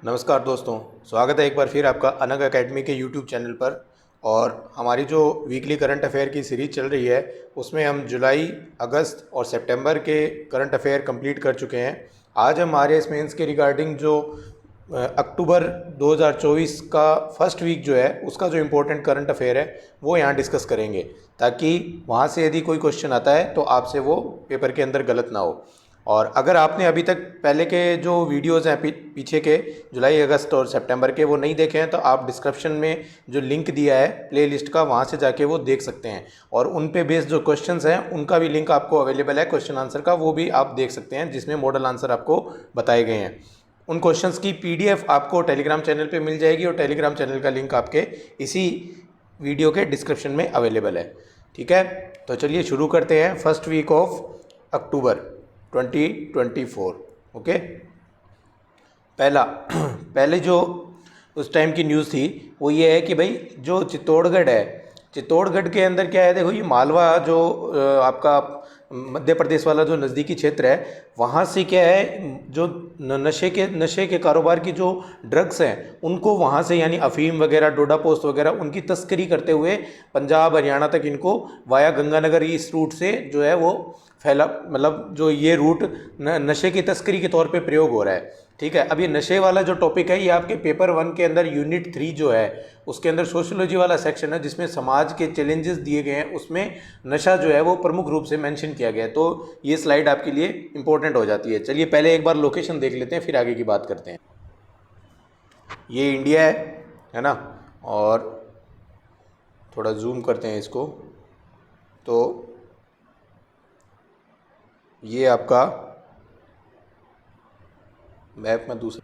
नमस्कार दोस्तों, स्वागत है एक बार फिर आपका अनग एकेडमी के यूट्यूब चैनल पर। और हमारी जो वीकली करंट अफेयर की सीरीज़ चल रही है उसमें हम जुलाई, अगस्त और सितंबर के करंट अफेयर कंप्लीट कर चुके हैं। आज हम आरएएस मेंस के रिगार्डिंग जो अक्टूबर 2024 का फर्स्ट वीक जो है उसका जो इम्पोर्टेंट करंट अफेयर है वो यहाँ डिस्कस करेंगे, ताकि वहाँ से यदि कोई क्वेश्चन आता है तो आपसे वो पेपर के अंदर गलत ना हो। और अगर आपने अभी तक पहले के जो वीडियोज़ हैं पीछे के जुलाई, अगस्त और सितंबर के वो नहीं देखे हैं तो आप डिस्क्रिप्शन में जो लिंक दिया है प्लेलिस्ट का वहाँ से जाके वो देख सकते हैं। और उन पे बेस्ड जो क्वेश्चंस हैं उनका भी लिंक आपको अवेलेबल है, क्वेश्चन आंसर का, वो भी आप देख सकते हैं जिसमें मॉडल आंसर आपको बताए गए हैं। उन क्वेश्चंस की पीडीएफ आपको टेलीग्राम चैनल पे मिल जाएगी और टेलीग्राम चैनल का लिंक आपके इसी वीडियो के डिस्क्रिप्शन में अवेलेबल है। ठीक है, तो चलिए शुरू करते हैं। First week of October 2024। Okay, पहले जो उस टाइम की न्यूज़ थी वो ये है कि भाई जो चित्तौड़गढ़ है, चित्तौड़गढ़ के अंदर क्या है, देखो ये मालवा जो आपका मध्य प्रदेश वाला जो नज़दीकी क्षेत्र है वहाँ से क्या है, जो नशे के कारोबार की जो ड्रग्स हैं उनको वहाँ से यानी अफीम वगैरह, डोडा पोस्त वगैरह उनकी तस्करी करते हुए पंजाब हरियाणा तक इनको वाया गंगानगर इस रूट से जो है वो फैला, मतलब जो ये रूट नशे की तस्करी के तौर पे प्रयोग हो रहा है। ठीक है, अब ये नशे वाला जो टॉपिक है ये आपके पेपर 1 के अंदर यूनिट 3 जो है उसके अंदर सोशियोलॉजी वाला सेक्शन है जिसमें समाज के चैलेंजेस दिए गए हैं, उसमें नशा जो है वो प्रमुख रूप से मेंशन किया गया है। तो ये स्लाइड आपके लिए इंपॉर्टेंट हो जाती है। चलिए पहले एक बार लोकेशन देख लेते हैं, फिर आगे की बात करते हैं। ये इंडिया है ना, और थोड़ा जूम करते हैं इसको, तो ये आपका मैप में दूसरा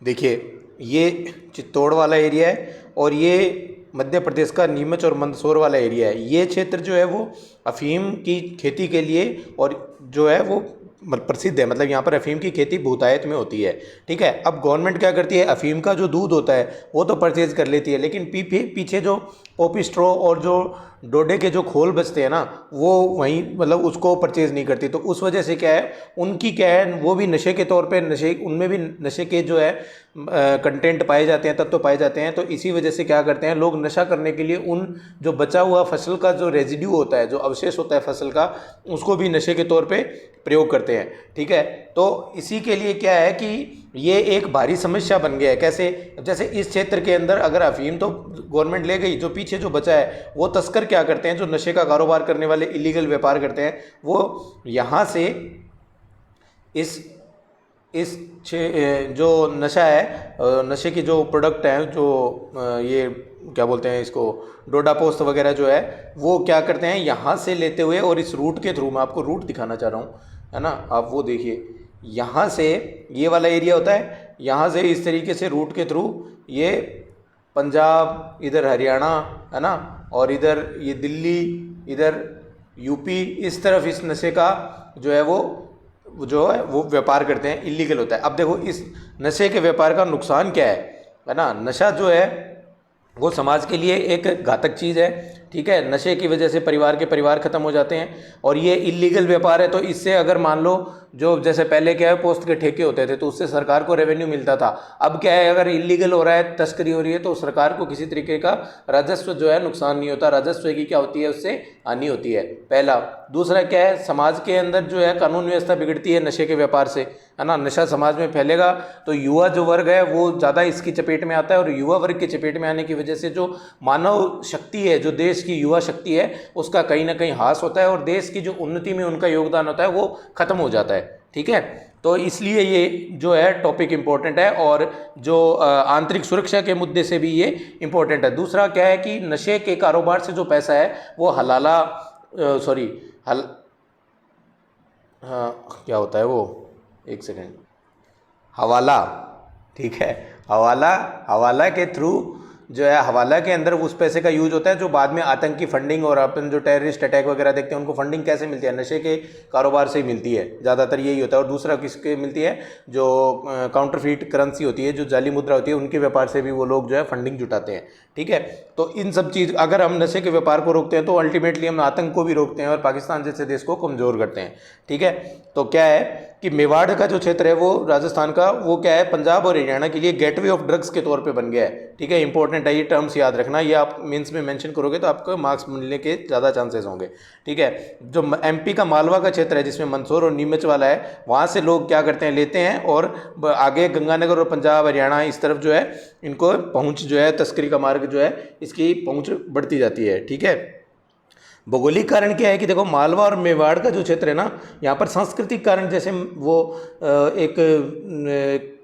देखिए, ये चित्तौड़ वाला एरिया है और ये मध्य प्रदेश का नीमच और मंदसौर वाला एरिया है। ये क्षेत्र जो है वो अफीम की खेती के लिए और जो है वो प्रसिद्ध है, मतलब यहाँ पर अफीम की खेती बहुतायत में होती है। ठीक है, अब गवर्नमेंट क्या करती है, अफीम का जो दूध होता है वो तो परचेज कर लेती है, लेकिन पीछे जो पॉपी स्ट्रॉ और जो डोडे के जो खोल बचते हैं ना वो वहीं, मतलब उसको परचेज नहीं करती। तो उस वजह से क्या है, उनकी क्या है, वो भी नशे के तौर पे उनमें भी नशे के जो है कंटेंट पाए जाते हैं, तत्व पाए जाते हैं। तो इसी वजह से क्या करते हैं लोग, नशा करने के लिए उन जो बचा हुआ फसल का जो रेजिड्यू होता है, जो अवशेष होता है फसल का, उसको भी नशे के तौर पे प्रयोग करते हैं। ठीक है, तो इसी के लिए क्या है कि ये एक भारी समस्या बन गया है। कैसे, जैसे इस क्षेत्र के अंदर अगर अफीम तो गवर्नमेंट ले गई, जो पीछे जो बचा है वो तस्कर क्या करते हैं, जो नशे का कारोबार करने वाले, इलीगल व्यापार करते हैं, वो यहाँ से इस जो नशा है, नशे की जो प्रोडक्ट हैं, जो ये क्या बोलते हैं इसको, डोडा पोस्त वगैरह जो है, वो क्या करते हैं यहाँ से लेते हुए, और इस रूट के थ्रू, मैं आपको रूट दिखाना चाह रहा हूँ, है ना, आप वो देखिए, यहाँ से ये वाला एरिया होता है, यहाँ से इस तरीके से रूट के थ्रू ये पंजाब, इधर हरियाणा, है ना, और इधर ये दिल्ली, इधर यूपी, इस तरफ इस नशे का जो है वो व्यापार करते हैं, इलीगल होता है। अब देखो इस नशे के व्यापार का नुकसान क्या है ना, नशा जो है वो समाज के लिए एक घातक चीज़ है। ठीक है, नशे की वजह से परिवार ख़त्म हो जाते हैं, और ये इलीगल व्यापार है। तो इससे अगर मान लो, जो जैसे पहले क्या है पोस्ट के ठेके होते थे तो उससे सरकार को रेवेन्यू मिलता था, अब क्या है, अगर इलीगल हो रहा है, तस्करी हो रही है, तो सरकार को किसी तरीके का राजस्व जो है नुकसान नहीं होता, राजस्व की क्या होती है, उससे हानि होती है, पहला। दूसरा क्या है, समाज के अंदर जो है कानून व्यवस्था बिगड़ती है नशे के व्यापार से, है ना। नशा समाज में फैलेगा तो युवा जो वर्ग है वो ज़्यादा इसकी चपेट में आता है, और युवा वर्ग की चपेट में आने की वजह से जो मानव शक्ति है, जो देश की युवा शक्ति है, उसका कहीं ना कहीं ह्रास होता है, और देश की जो उन्नति में उनका योगदान होता है वो खत्म हो जाता है। ठीक है, तो इसलिए ये जो है टॉपिक इम्पोर्टेंट है, और जो आंतरिक सुरक्षा के मुद्दे से भी ये इम्पोर्टेंट है। दूसरा क्या है कि नशे के कारोबार से जो पैसा है वो क्या होता है वो, एक सेकेंड, हवाला। ठीक है, हवाला के थ्रू जो है, हवाला के अंदर उस पैसे का यूज होता है जो बाद में आतंकी फंडिंग, और अपन जो टेररिस्ट अटैक वगैरह देखते हैं उनको फंडिंग कैसे मिलती है, नशे के कारोबार से ही मिलती है, ज़्यादातर यही होता है। और दूसरा किसके मिलती है, जो काउंटरफीट करेंसी होती है, जो जाली मुद्रा होती है, उनके व्यापार से भी वो लोग जो है फंडिंग जुटाते हैं। ठीक है, तो इन सब चीज़, अगर हम नशे के व्यापार को रोकते हैं तो अल्टीमेटली हम आतंक को भी रोकते हैं और पाकिस्तान जैसे देश को कमज़ोर करते हैं। ठीक है, तो क्या है कि मेवाड़ का जो क्षेत्र है वो राजस्थान का, वो क्या है, पंजाब और हरियाणा के लिए गेटवे ऑफ ड्रग्स के तौर पे बन गया है। ठीक है, इंपॉर्टेंट है, ये टर्म्स याद रखना, ये आप मेंस में मेंशन करोगे तो आपको मार्क्स मिलने के ज़्यादा चांसेस होंगे। ठीक है, जो एमपी का मालवा का क्षेत्र है जिसमें मंदसौर और नीमच वाला है, वहाँ से लोग क्या करते हैं, लेते हैं और आगे गंगानगर और पंजाब हरियाणा इस तरफ जो है इनको पहुँच जो है, तस्करी का मार्ग जो है इसकी पहुँच बढ़ती जाती है। ठीक है, भौगोलिक कारण क्या है कि देखो मालवा और मेवाड़ का जो क्षेत्र है ना, यहाँ पर सांस्कृतिक कारण, जैसे वो एक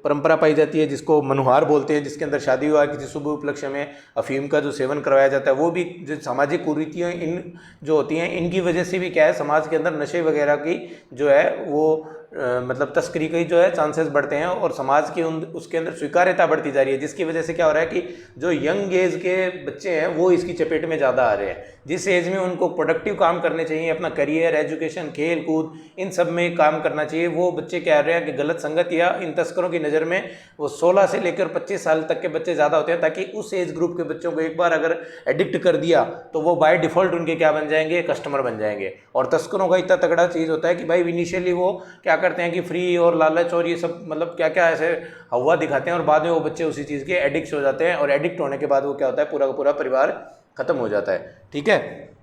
परंपरा पाई जाती है जिसको मनुहार बोलते हैं, जिसके अंदर शादी विवाह किसी शुभ उपलक्ष्य में अफीम का जो सेवन करवाया जाता है, वो भी जो सामाजिक कुरीतियाँ इन जो होती हैं इनकी वजह से भी क्या है, समाज के अंदर नशे वगैरह की जो है वो मतलब तस्करी के जो है चांसेस बढ़ते हैं और समाज की उसके अंदर स्वीकार्यता बढ़ती जा रही है, जिसकी वजह से क्या हो रहा है कि जो यंग एज के बच्चे हैं वो इसकी चपेट में ज़्यादा आ रहे हैं। जिस एज में उनको प्रोडक्टिव काम करने चाहिए, अपना करियर, एजुकेशन, खेल कूद, इन सब में काम करना चाहिए, वो बच्चे क्या रहे हैं कि गलत संगत या इन तस्करों की नज़र में वो 16 से लेकर 25 साल तक के बच्चे ज़्यादा होते हैं, ताकि उस एज ग्रुप के बच्चों को एक बार अगर एडिक्ट कर दिया तो वो बाय डिफ़ॉल्ट उनके क्या बन जाएंगे, कस्टमर बन जाएंगे। और तस्करों का इतना तगड़ा चीज़ होता है कि भाई इनिशियली वो क्या करते हैं कि फ्री और लालच और ये सब मतलब क्या क्या ऐसे हवा दिखाते हैं और बाद में वो बच्चे उसी चीज़ के एडिक्ट हो जाते हैं और एडिक्ट होने के बाद वो क्या होता है, पूरा का पूरा परिवार ख़त्म हो जाता है। ठीक है,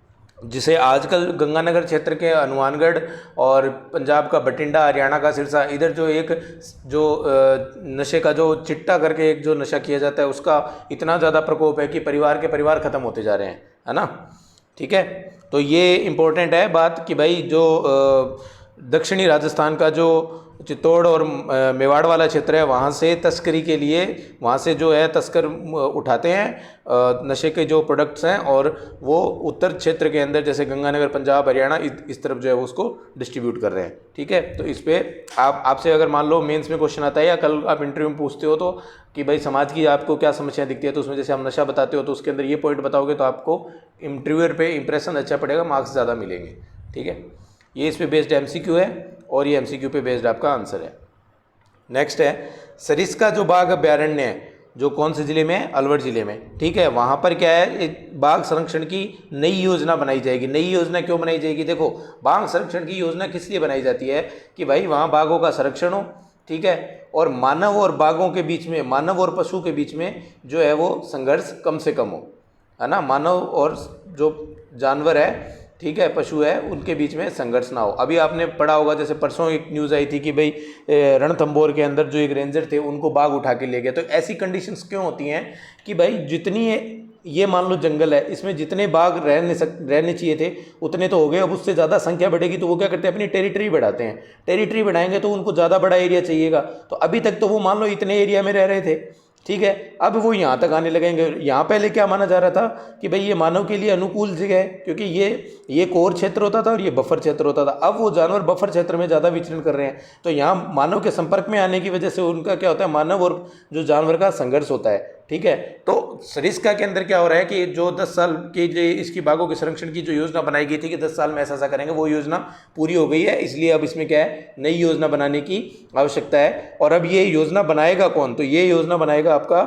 जिसे आजकल गंगानगर क्षेत्र के हनुमानगढ़ और पंजाब का बठिंडा, हरियाणा का सिरसा, इधर जो एक जो नशे का जो चिट्टा करके एक जो नशा किया जाता है उसका इतना ज़्यादा प्रकोप है कि परिवार के परिवार ख़त्म होते जा रहे हैं, है ना। ठीक है, तो ये इम्पोर्टेंट है बात कि भाई जो दक्षिणी राजस्थान का जो चित्तौड़ और मेवाड़ वाला क्षेत्र है, वहाँ से तस्करी के लिए, वहाँ से जो है तस्कर उठाते हैं नशे के जो प्रोडक्ट्स हैं और वो उत्तर क्षेत्र के अंदर जैसे गंगानगर, पंजाब, हरियाणा इस तरफ जो है उसको डिस्ट्रीब्यूट कर रहे हैं। ठीक है, तो इस पर आपसे अगर मान लो मेंस में क्वेश्चन आता है या कल आप इंटरव्यू में पूछते हो तो कि भाई समाज की आपको क्या समस्या दिखती है, तो उसमें जैसे आप नशा बताते हो तो उसके अंदर ये पॉइंट बताओगे तो आपको इंटरव्यूअर पे इंप्रेशन अच्छा पड़ेगा, मार्क्स ज़्यादा मिलेंगे। ठीक है, ये इस पे बेस्ड एमसीक्यू है और ये एमसीक्यू पे बेस्ड आपका आंसर है। नेक्स्ट है सरिस्का जो बाघ अभ्यारण्य है, जो कौन से ज़िले में है, अलवर ज़िले में। ठीक है, वहाँ पर क्या है, एक बाघ संरक्षण की नई योजना बनाई जाएगी। नई योजना क्यों बनाई जाएगी, देखो बाघ संरक्षण की योजना किस लिए बनाई जाती है कि भाई वहाँ बाघों का संरक्षण हो, ठीक है, और मानव और बाघों के बीच में, मानव और पशु के बीच में जो है वो संघर्ष कम से कम हो, है ना। मानव और जो जानवर है, ठीक है, पशु है, उनके बीच में संघर्ष ना हो। अभी आपने पढ़ा होगा, जैसे परसों एक न्यूज़ आई थी कि भाई रणथंभौर के अंदर जो एक रेंजर थे उनको बाघ उठा के ले गए। तो ऐसी कंडीशंस क्यों होती हैं कि भाई जितनी ये मान लो जंगल है, इसमें जितने बाघ रहने चाहिए थे उतने तो हो गए, अब उससे ज़्यादा संख्या बढ़ेगी तो वो क्या करते हैं, अपनी टेरिटरी बढ़ाते हैं। टेरिटरी बढ़ाएंगे तो उनको ज़्यादा बड़ा एरिया चाहिएगा, तो अभी तक तो वो मान लो इतने एरिया में रह रहे थे, ठीक है, अब वो यहाँ तक आने लगेंगे। यहाँ पहले क्या माना जा रहा था कि भाई ये मानव के लिए अनुकूल जगह है, क्योंकि ये कोर क्षेत्र होता था और ये बफर क्षेत्र होता था। अब वो जानवर बफर क्षेत्र में ज़्यादा विचरण कर रहे हैं, तो यहाँ मानव के संपर्क में आने की वजह से उनका क्या होता है, मानव और जो जानवर का संघर्ष होता है। ठीक है, तो सरिस्का के अंदर क्या हो रहा है कि जो 10 साल के लिए इसकी बाघों के संरक्षण की जो योजना बनाई गई थी कि 10 साल में ऐसा करेंगे, वो योजना पूरी हो गई है। इसलिए अब इसमें क्या है, नई योजना बनाने की आवश्यकता है। और अब ये योजना बनाएगा कौन, तो ये योजना बनाएगा आपका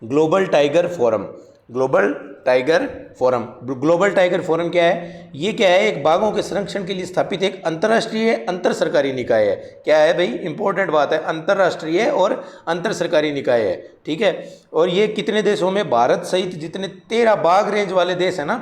global tiger forum. Global tiger forum, global tiger forum क्या है, ये क्या है, एक बाघों के संरक्षण के लिए स्थापित एक अंतर्राष्ट्रीय अंतर सरकारी निकाय है। क्या है भाई, इंपॉर्टेंट बात है, अंतर्राष्ट्रीय और अंतर सरकारी निकाय है। ठीक है, और ये कितने देशों में, भारत सहित जितने 13 बाघ रेंज वाले देश है ना,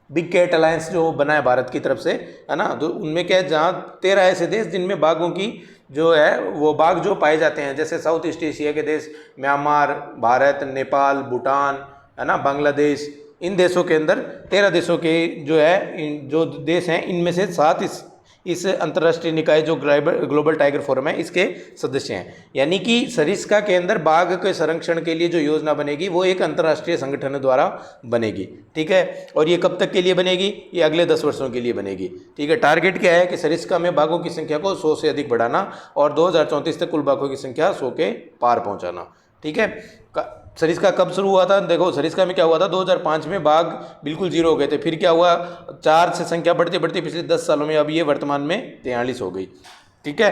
बिग कैट अलायंस जो बना है भारत की तरफ से, है ना, तो उनमें क्या है, जहाँ 13 ऐसे देश जिनमें बाघों की जो है वो बाघ जो पाए जाते हैं, जैसे साउथ ईस्ट एशिया के देश म्यांमार, भारत, नेपाल, भूटान, है ना, बांग्लादेश, इन देशों के अंदर 13 देशों के जो है जो देश हैं, इनमें से 7 इस अंतर्राष्ट्रीय निकाय जो ग्लोबल टाइगर फोरम है इसके सदस्य हैं। यानी कि सरिस्का के अंदर बाघ के संरक्षण के लिए जो योजना बनेगी वो एक अंतर्राष्ट्रीय संगठन द्वारा बनेगी। ठीक है, और ये कब तक के लिए बनेगी, ये अगले 10 वर्षों के लिए बनेगी। ठीक है, टारगेट क्या है कि सरिस्का में बाघों की संख्या को 100 से अधिक बढ़ाना और 2034 तक कुल बाघों की संख्या 100 के पार पहुँचाना। ठीक है, सरिस्का कब शुरू हुआ था, देखो सरिस्का में क्या हुआ था, 2005 में बाघ बिल्कुल 0 हो गए थे, फिर क्या हुआ, 4 से संख्या बढ़ती बढ़ती पिछले 10 सालों में अब ये वर्तमान में 43 हो गई। ठीक है,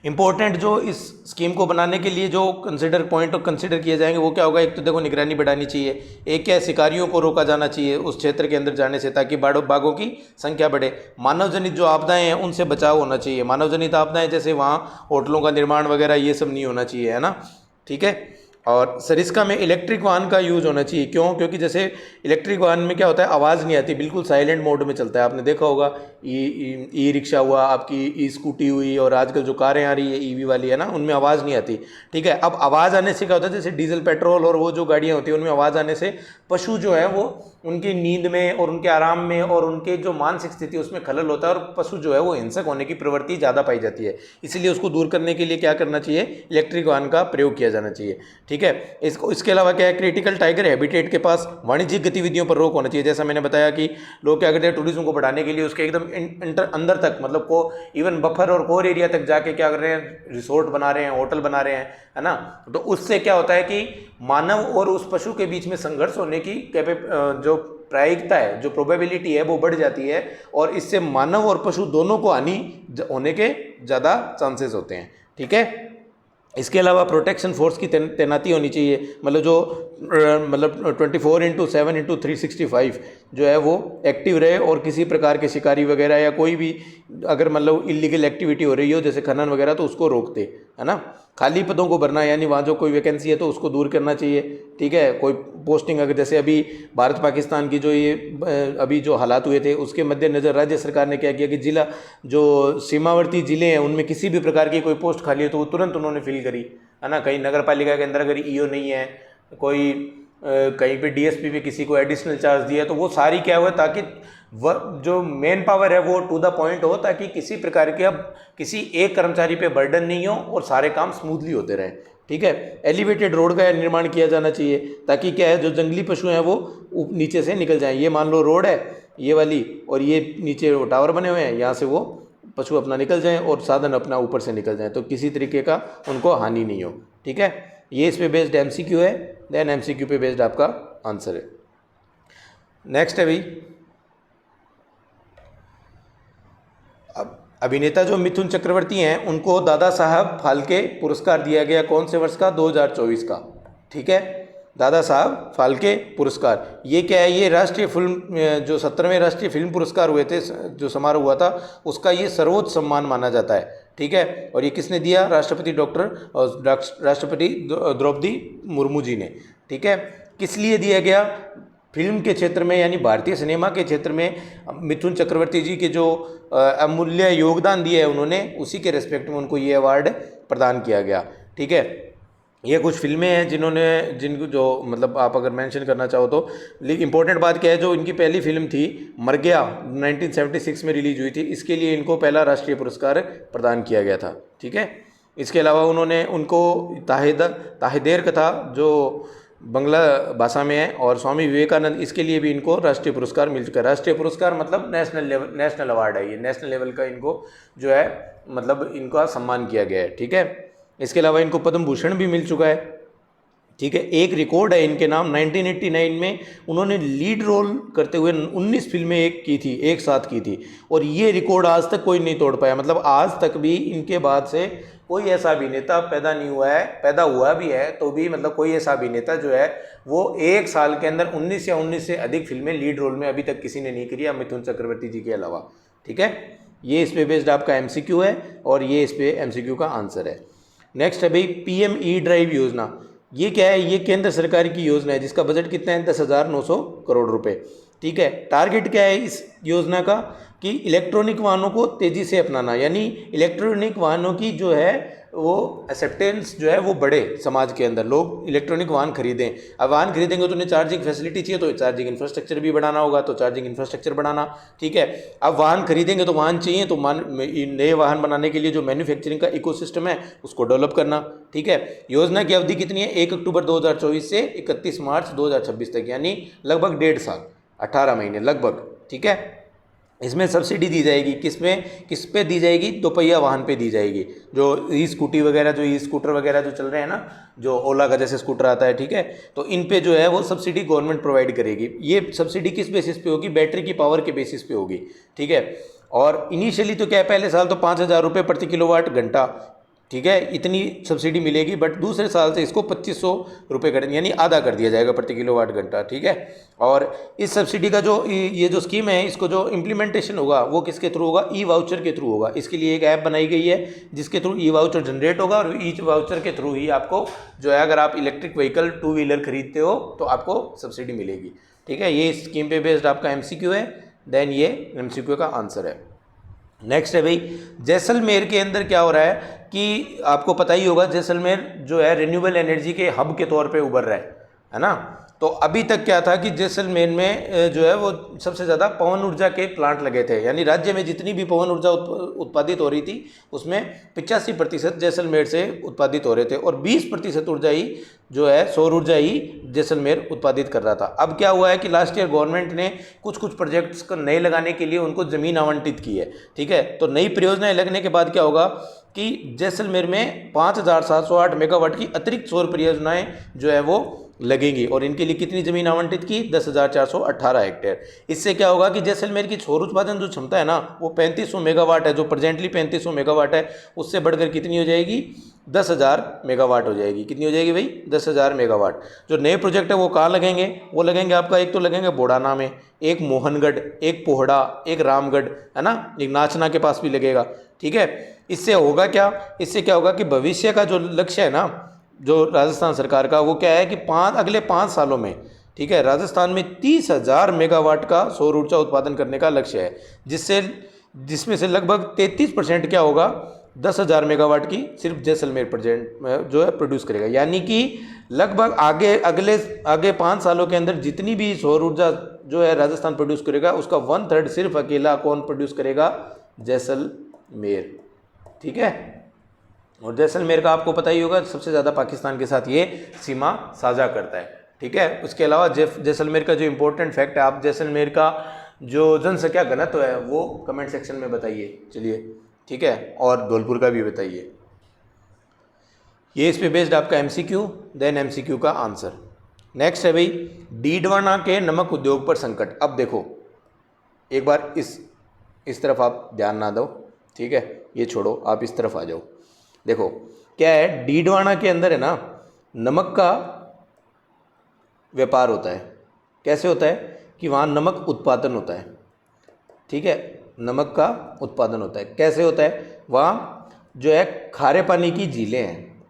इंपॉर्टेंट जो इस स्कीम को बनाने के लिए जो कंसिडर किए जाएंगे वो क्या होगा। एक तो देखो निगरानी बढ़ानी चाहिए, एक क्या है शिकारियों को रोका जाना चाहिए उस क्षेत्र के अंदर जाने से ताकि बाघों की संख्या बढ़े। मानव जनित जो आपदाएं हैं उनसे बचाव होना चाहिए। मानव जनित आपदाएं जैसे वहाँ होटलों का निर्माण वगैरह ये सब नहीं होना चाहिए, है ना, ठीक है। और सरिस्का में इलेक्ट्रिक वाहन का यूज़ होना चाहिए। क्यों? क्योंकि जैसे इलेक्ट्रिक वाहन में क्या होता है, आवाज़ नहीं आती, बिल्कुल साइलेंट मोड में चलता है। आपने देखा होगा ई रिक्शा हुआ, आपकी ई स्कूटी हुई, और आजकल जो कारें आ रही है ईवी वाली, है ना, उनमें आवाज़ नहीं आती, ठीक है। अब आवाज़ आने से क्या होता है, जैसे डीजल पेट्रोल और वो जो गाड़ियाँ होती हैं उनमें आवाज़ आने से पशु जो है वो उनकी नींद में और उनके आराम में और उनके जो मानसिक स्थिति उसमें खलल होता है, और पशु जो है वो हिंसक होने की प्रवृत्ति ज़्यादा पाई जाती है। इसीलिए उसको दूर करने के लिए क्या करना चाहिए, इलेक्ट्रिक वाहन का प्रयोग किया जाना चाहिए, ठीक है। इसके अलावा क्या है, क्रिटिकल टाइगर हैबिटेट के पास वाणिज्यिक गतिविधियों पर रोक होना चाहिए। जैसा मैंने बताया कि लोग क्या करते हैं, टूरिज्म को बढ़ाने के लिए उसके एकदम अंदर तक, मतलब को इवन बफर और कोर एरिया तक जाके क्या कर रहे हैं, रिसोर्ट बना रहे हैं, होटल बना रहे हैं, है ना। तो उससे क्या होता है कि मानव और उस पशु के बीच में संघर्ष होने की जो प्रायिकता है, जो प्रोबेबिलिटी है वो बढ़ जाती है, और इससे मानव और पशु दोनों को हानि होने के ज़्यादा चांसेस होते हैं, ठीक है। इसके अलावा प्रोटेक्शन फोर्स की तैनाती होनी चाहिए, मतलब जो 24/7/365 जो है वो एक्टिव रहे, और किसी प्रकार के शिकारी वगैरह या कोई भी अगर मतलब इलीगल एक्टिविटी हो रही हो जैसे खनन वगैरह तो उसको रोकते, है ना। खाली पदों को भरना, यानी वहाँ जो कोई वैकेंसी है तो उसको दूर करना चाहिए, ठीक है। कोई पोस्टिंग अगर जैसे अभी भारत पाकिस्तान की जो ये अभी जो हालात हुए थे उसके मद्देनज़र राज्य सरकार ने क्या किया कि जिला जो सीमावर्ती ज़िले हैं उनमें किसी भी प्रकार की कोई पोस्ट खाली है तो वो तुरंत उन्होंने फिल करी, है ना। कहीं नगर पालिका के अंदर अगर ईओ नहीं है, कोई कहीं पे डीएसपी पे किसी को एडिशनल चार्ज दिया, तो वो सारी क्या हुआ ताकि जो मेन पावर है वो टू द पॉइंट हो, ताकि किसी प्रकार के अब किसी एक कर्मचारी पे बर्डन नहीं हो और सारे काम स्मूथली होते रहें, ठीक है। एलिवेटेड रोड का निर्माण किया जाना चाहिए ताकि क्या है, जो जंगली पशु हैं वो नीचे से निकल जाएं। ये मान लो रोड है ये वाली, और ये नीचे वो टावर बने हुए हैं, यहाँ से वो पशु अपना निकल जाएं और साधन अपना ऊपर से निकल जाएं, तो किसी तरीके का उनको हानि नहीं हो, ठीक है। ये इस पे बेस्ड एमसीक्यू है, देन एमसीक्यू पे बेस्ड आपका आंसर है। नेक्स्ट है भाई, अब अभिनेता जो मिथुन चक्रवर्ती हैं उनको दादा साहब फाल्के पुरस्कार दिया गया, कौन से वर्ष का, 2024 का, ठीक है। दादा साहब फाल्के पुरस्कार ये क्या है, ये राष्ट्रीय फिल्म जो 17वें राष्ट्रीय फिल्म पुरस्कार हुए थे, जो समारोह हुआ था उसका ये सर्वोच्च सम्मान माना जाता है, ठीक है। और ये किसने दिया, राष्ट्रपति द्रौपदी मुर्मू जी ने, ठीक है। किस लिए दिया गया, फिल्म के क्षेत्र में यानी भारतीय सिनेमा के क्षेत्र में मिथुन चक्रवर्ती जी के जो अमूल्य योगदान दिए है उन्होंने, उसी के रेस्पेक्ट में उनको ये अवार्ड प्रदान किया गया, ठीक है। ये कुछ फिल्में हैं जिनको जो मतलब आप अगर मेंशन करना चाहो तो, लेकिन इंपॉर्टेंट बात क्या है, जो इनकी पहली फिल्म थी मर गया 1976 में रिलीज हुई थी, इसके लिए इनको पहला राष्ट्रीय पुरस्कार प्रदान किया गया था, ठीक है। इसके अलावा उनको ताहिदेर कथा जो बंगला भाषा में है और स्वामी विवेकानंद, इसके लिए भी इनको राष्ट्रीय पुरस्कार मिल चुका है। राष्ट्रीय पुरस्कार मतलब नेशनल अवार्ड है, ये नेशनल लेवल का इनको जो है मतलब इनका सम्मान किया गया है, ठीक है। इसके अलावा इनको पद्म भूषण भी मिल चुका है, ठीक है। एक रिकॉर्ड है इनके नाम, 1989 में उन्होंने लीड रोल करते हुए 19 फिल्में एक साथ की थी, और ये रिकॉर्ड आज तक कोई नहीं तोड़ पाया। मतलब आज तक भी इनके बाद से कोई ऐसा अभिनेता पैदा नहीं हुआ है, पैदा हुआ भी है तो भी मतलब कोई ऐसा अभिनेता जो है वो एक साल के अंदर 19 या 19 से अधिक फिल्में लीड रोल में अभी तक किसी ने नहीं करी, मिथुन चक्रवर्ती जी के अलावा, ठीक है। ये इस पे बेस्ड आपका एमसीक्यू है और ये इस पे एमसीक्यू का आंसर है। नेक्स्ट है भाई पीएम ई ड्राइव योजना, ये क्या है, ये केंद्र सरकार की योजना है जिसका बजट कितना है, 10,900 करोड़ रुपए, ठीक है। टारगेट क्या है इस योजना का कि इलेक्ट्रॉनिक वाहनों को तेज़ी से अपनाना, यानी इलेक्ट्रॉनिक वाहनों की जो है वो एक्सेप्टेंस जो है वो बढ़े समाज के अंदर, लोग इलेक्ट्रॉनिक वाहन खरीदें। अब वाहन खरीदेंगे तो उन्हें चार्जिंग फैसिलिटी चाहिए, तो चार्जिंग इंफ्रास्ट्रक्चर भी बढ़ाना होगा, तो चार्जिंग इंफ्रास्ट्रक्चर बढ़ाना, ठीक है। अब वाहन खरीदेंगे तो वाहन चाहिए, तो नए वाहन बनाने के लिए जो मैन्युफैक्चरिंग का इकोसिस्टम है उसको डेवलप करना, ठीक है। योजना की अवधि कितनी है, 1 अक्टूबर 2024 से 31 मार्च 2026 तक, यानी लगभग 1.5 साल 18 महीने लगभग, ठीक है। इसमें सब्सिडी दी जाएगी, किस पे दी जाएगी, दोपहिया वाहन पे दी जाएगी। जो ई स्कूटर वगैरह जो चल रहे हैं ना, जो ओला का जैसे स्कूटर आता है, ठीक है, तो इन पे जो है वो सब्सिडी गवर्नमेंट प्रोवाइड करेगी। ये सब्सिडी किस बेसिस पे होगी, बैटरी की पावर के बेसिस पे होगी, ठीक है। और इनिशियली तो क्या है, पहले साल तो 5,000 रुपये प्रति किलोवाट घंटा ठीक है, इतनी सब्सिडी मिलेगी, बट दूसरे साल से इसको 2500 रुपये कर, यानी आधा कर दिया जाएगा प्रति किलोवाट घंटा। ठीक है, और इस सब्सिडी का जो ये जो स्कीम है, इसको जो इम्प्लीमेंटेशन होगा वो किसके थ्रू होगा? ई वाउचर के थ्रू होगा। इसके लिए एक ऐप बनाई गई है जिसके थ्रू ई वाउचर जनरेट होगा, और ई वाउचर के थ्रू ही आपको जो है, अगर आप इलेक्ट्रिक व्हीकल 2 व्हीलर खरीदते हो तो आपको सब्सिडी मिलेगी। ठीक है, ये स्कीम पे बेस्ड आपका MCQ है। देन ये MCQ का आंसर है। नेक्स्ट है भाई, जैसलमेर के अंदर क्या हो रहा है कि आपको पता ही होगा, जैसलमेर जो है रिन्यूएबल एनर्जी के हब के तौर पे उभर रहा है ना। तो अभी तक क्या था कि जैसलमेर में जो है वो सबसे ज़्यादा पवन ऊर्जा के प्लांट लगे थे, यानी राज्य में जितनी भी पवन ऊर्जा उत्पादित हो रही थी उसमें 85% जैसलमेर से उत्पादित हो रहे थे, और 20% ऊर्जा ही जो है सौर ऊर्जा ही जैसलमेर उत्पादित कर रहा था। अब क्या हुआ है कि लास्ट ईयर गवर्नमेंट ने कुछ प्रोजेक्ट्स को नए लगाने के लिए उनको ज़मीन आवंटित की है। ठीक है, तो नई परियोजनाएं लगने के बाद क्या होगा कि जैसलमेर में 5708 मेगावाट की अतिरिक्त सौर परियोजनाएं जो है वो लगेंगी, और इनके लिए कितनी ज़मीन आवंटित की? 10,418 हेक्टेयर। इससे क्या होगा कि जैसलमेर की सौर उत्पादन जो क्षमता है ना, वो 3500 मेगावाट है, जो प्रेजेंटली 3500 मेगावाट है, उससे बढ़कर कितनी हो जाएगी? 10,000 मेगावाट हो जाएगी। कितनी हो जाएगी भाई? 10,000 मेगावाट। जो नए प्रोजेक्ट है वो कहाँ लगेंगे? वो लगेंगे आपका, एक तो लगेंगे बोड़ाना में, एक मोहनगढ़, एक पोहड़ा, एक रामगढ़, है ना, एक नाचना के पास भी लगेगा। ठीक है, इससे होगा क्या? इससे क्या होगा कि भविष्य का जो लक्ष्य है ना, जो राजस्थान सरकार का, वो क्या है कि अगले 5 सालों में, ठीक है, राजस्थान में 30,000 मेगावाट का सौर ऊर्जा उत्पादन करने का लक्ष्य है, जिसमें से लगभग 33% क्या होगा? 10,000 मेगावाट की सिर्फ जैसलमेर प्रोजेक्ट जो है प्रोड्यूस करेगा। यानी कि लगभग आगे 5 सालों के अंदर जितनी भी सौर ऊर्जा जो है राजस्थान प्रोड्यूस करेगा, उसका 1/3 सिर्फ अकेला कौन प्रोड्यूस करेगा? जैसलमेर। ठीक है, और जैसलमेर का आपको पता ही होगा सबसे ज़्यादा पाकिस्तान के साथ ये सीमा साझा करता है। ठीक है, उसके अलावा जैसलमेर का जो इम्पोर्टेंट फैक्ट है, आप जैसलमेर का जो जनसंख्या घनत्व है वो कमेंट सेक्शन में बताइए। चलिए, ठीक है, और धौलपुर का भी बताइए। ये इस पे बेस्ड आपका MCQ, देन MCQ का आंसर। नेक्स्ट है भाई, डीडवाना के नमक उद्योग पर संकट। अब देखो, एक बार इस तरफ आप ध्यान ना दो, ठीक है, ये छोड़ो, आप इस तरफ आ जाओ। देखो क्या है, डीडवाना के अंदर है ना, नमक का व्यापार होता है। कैसे होता है कि वहाँ नमक उत्पादन होता है। ठीक है, नमक का उत्पादन होता है। कैसे होता है? वहाँ जो है खारे पानी की झीलें हैं,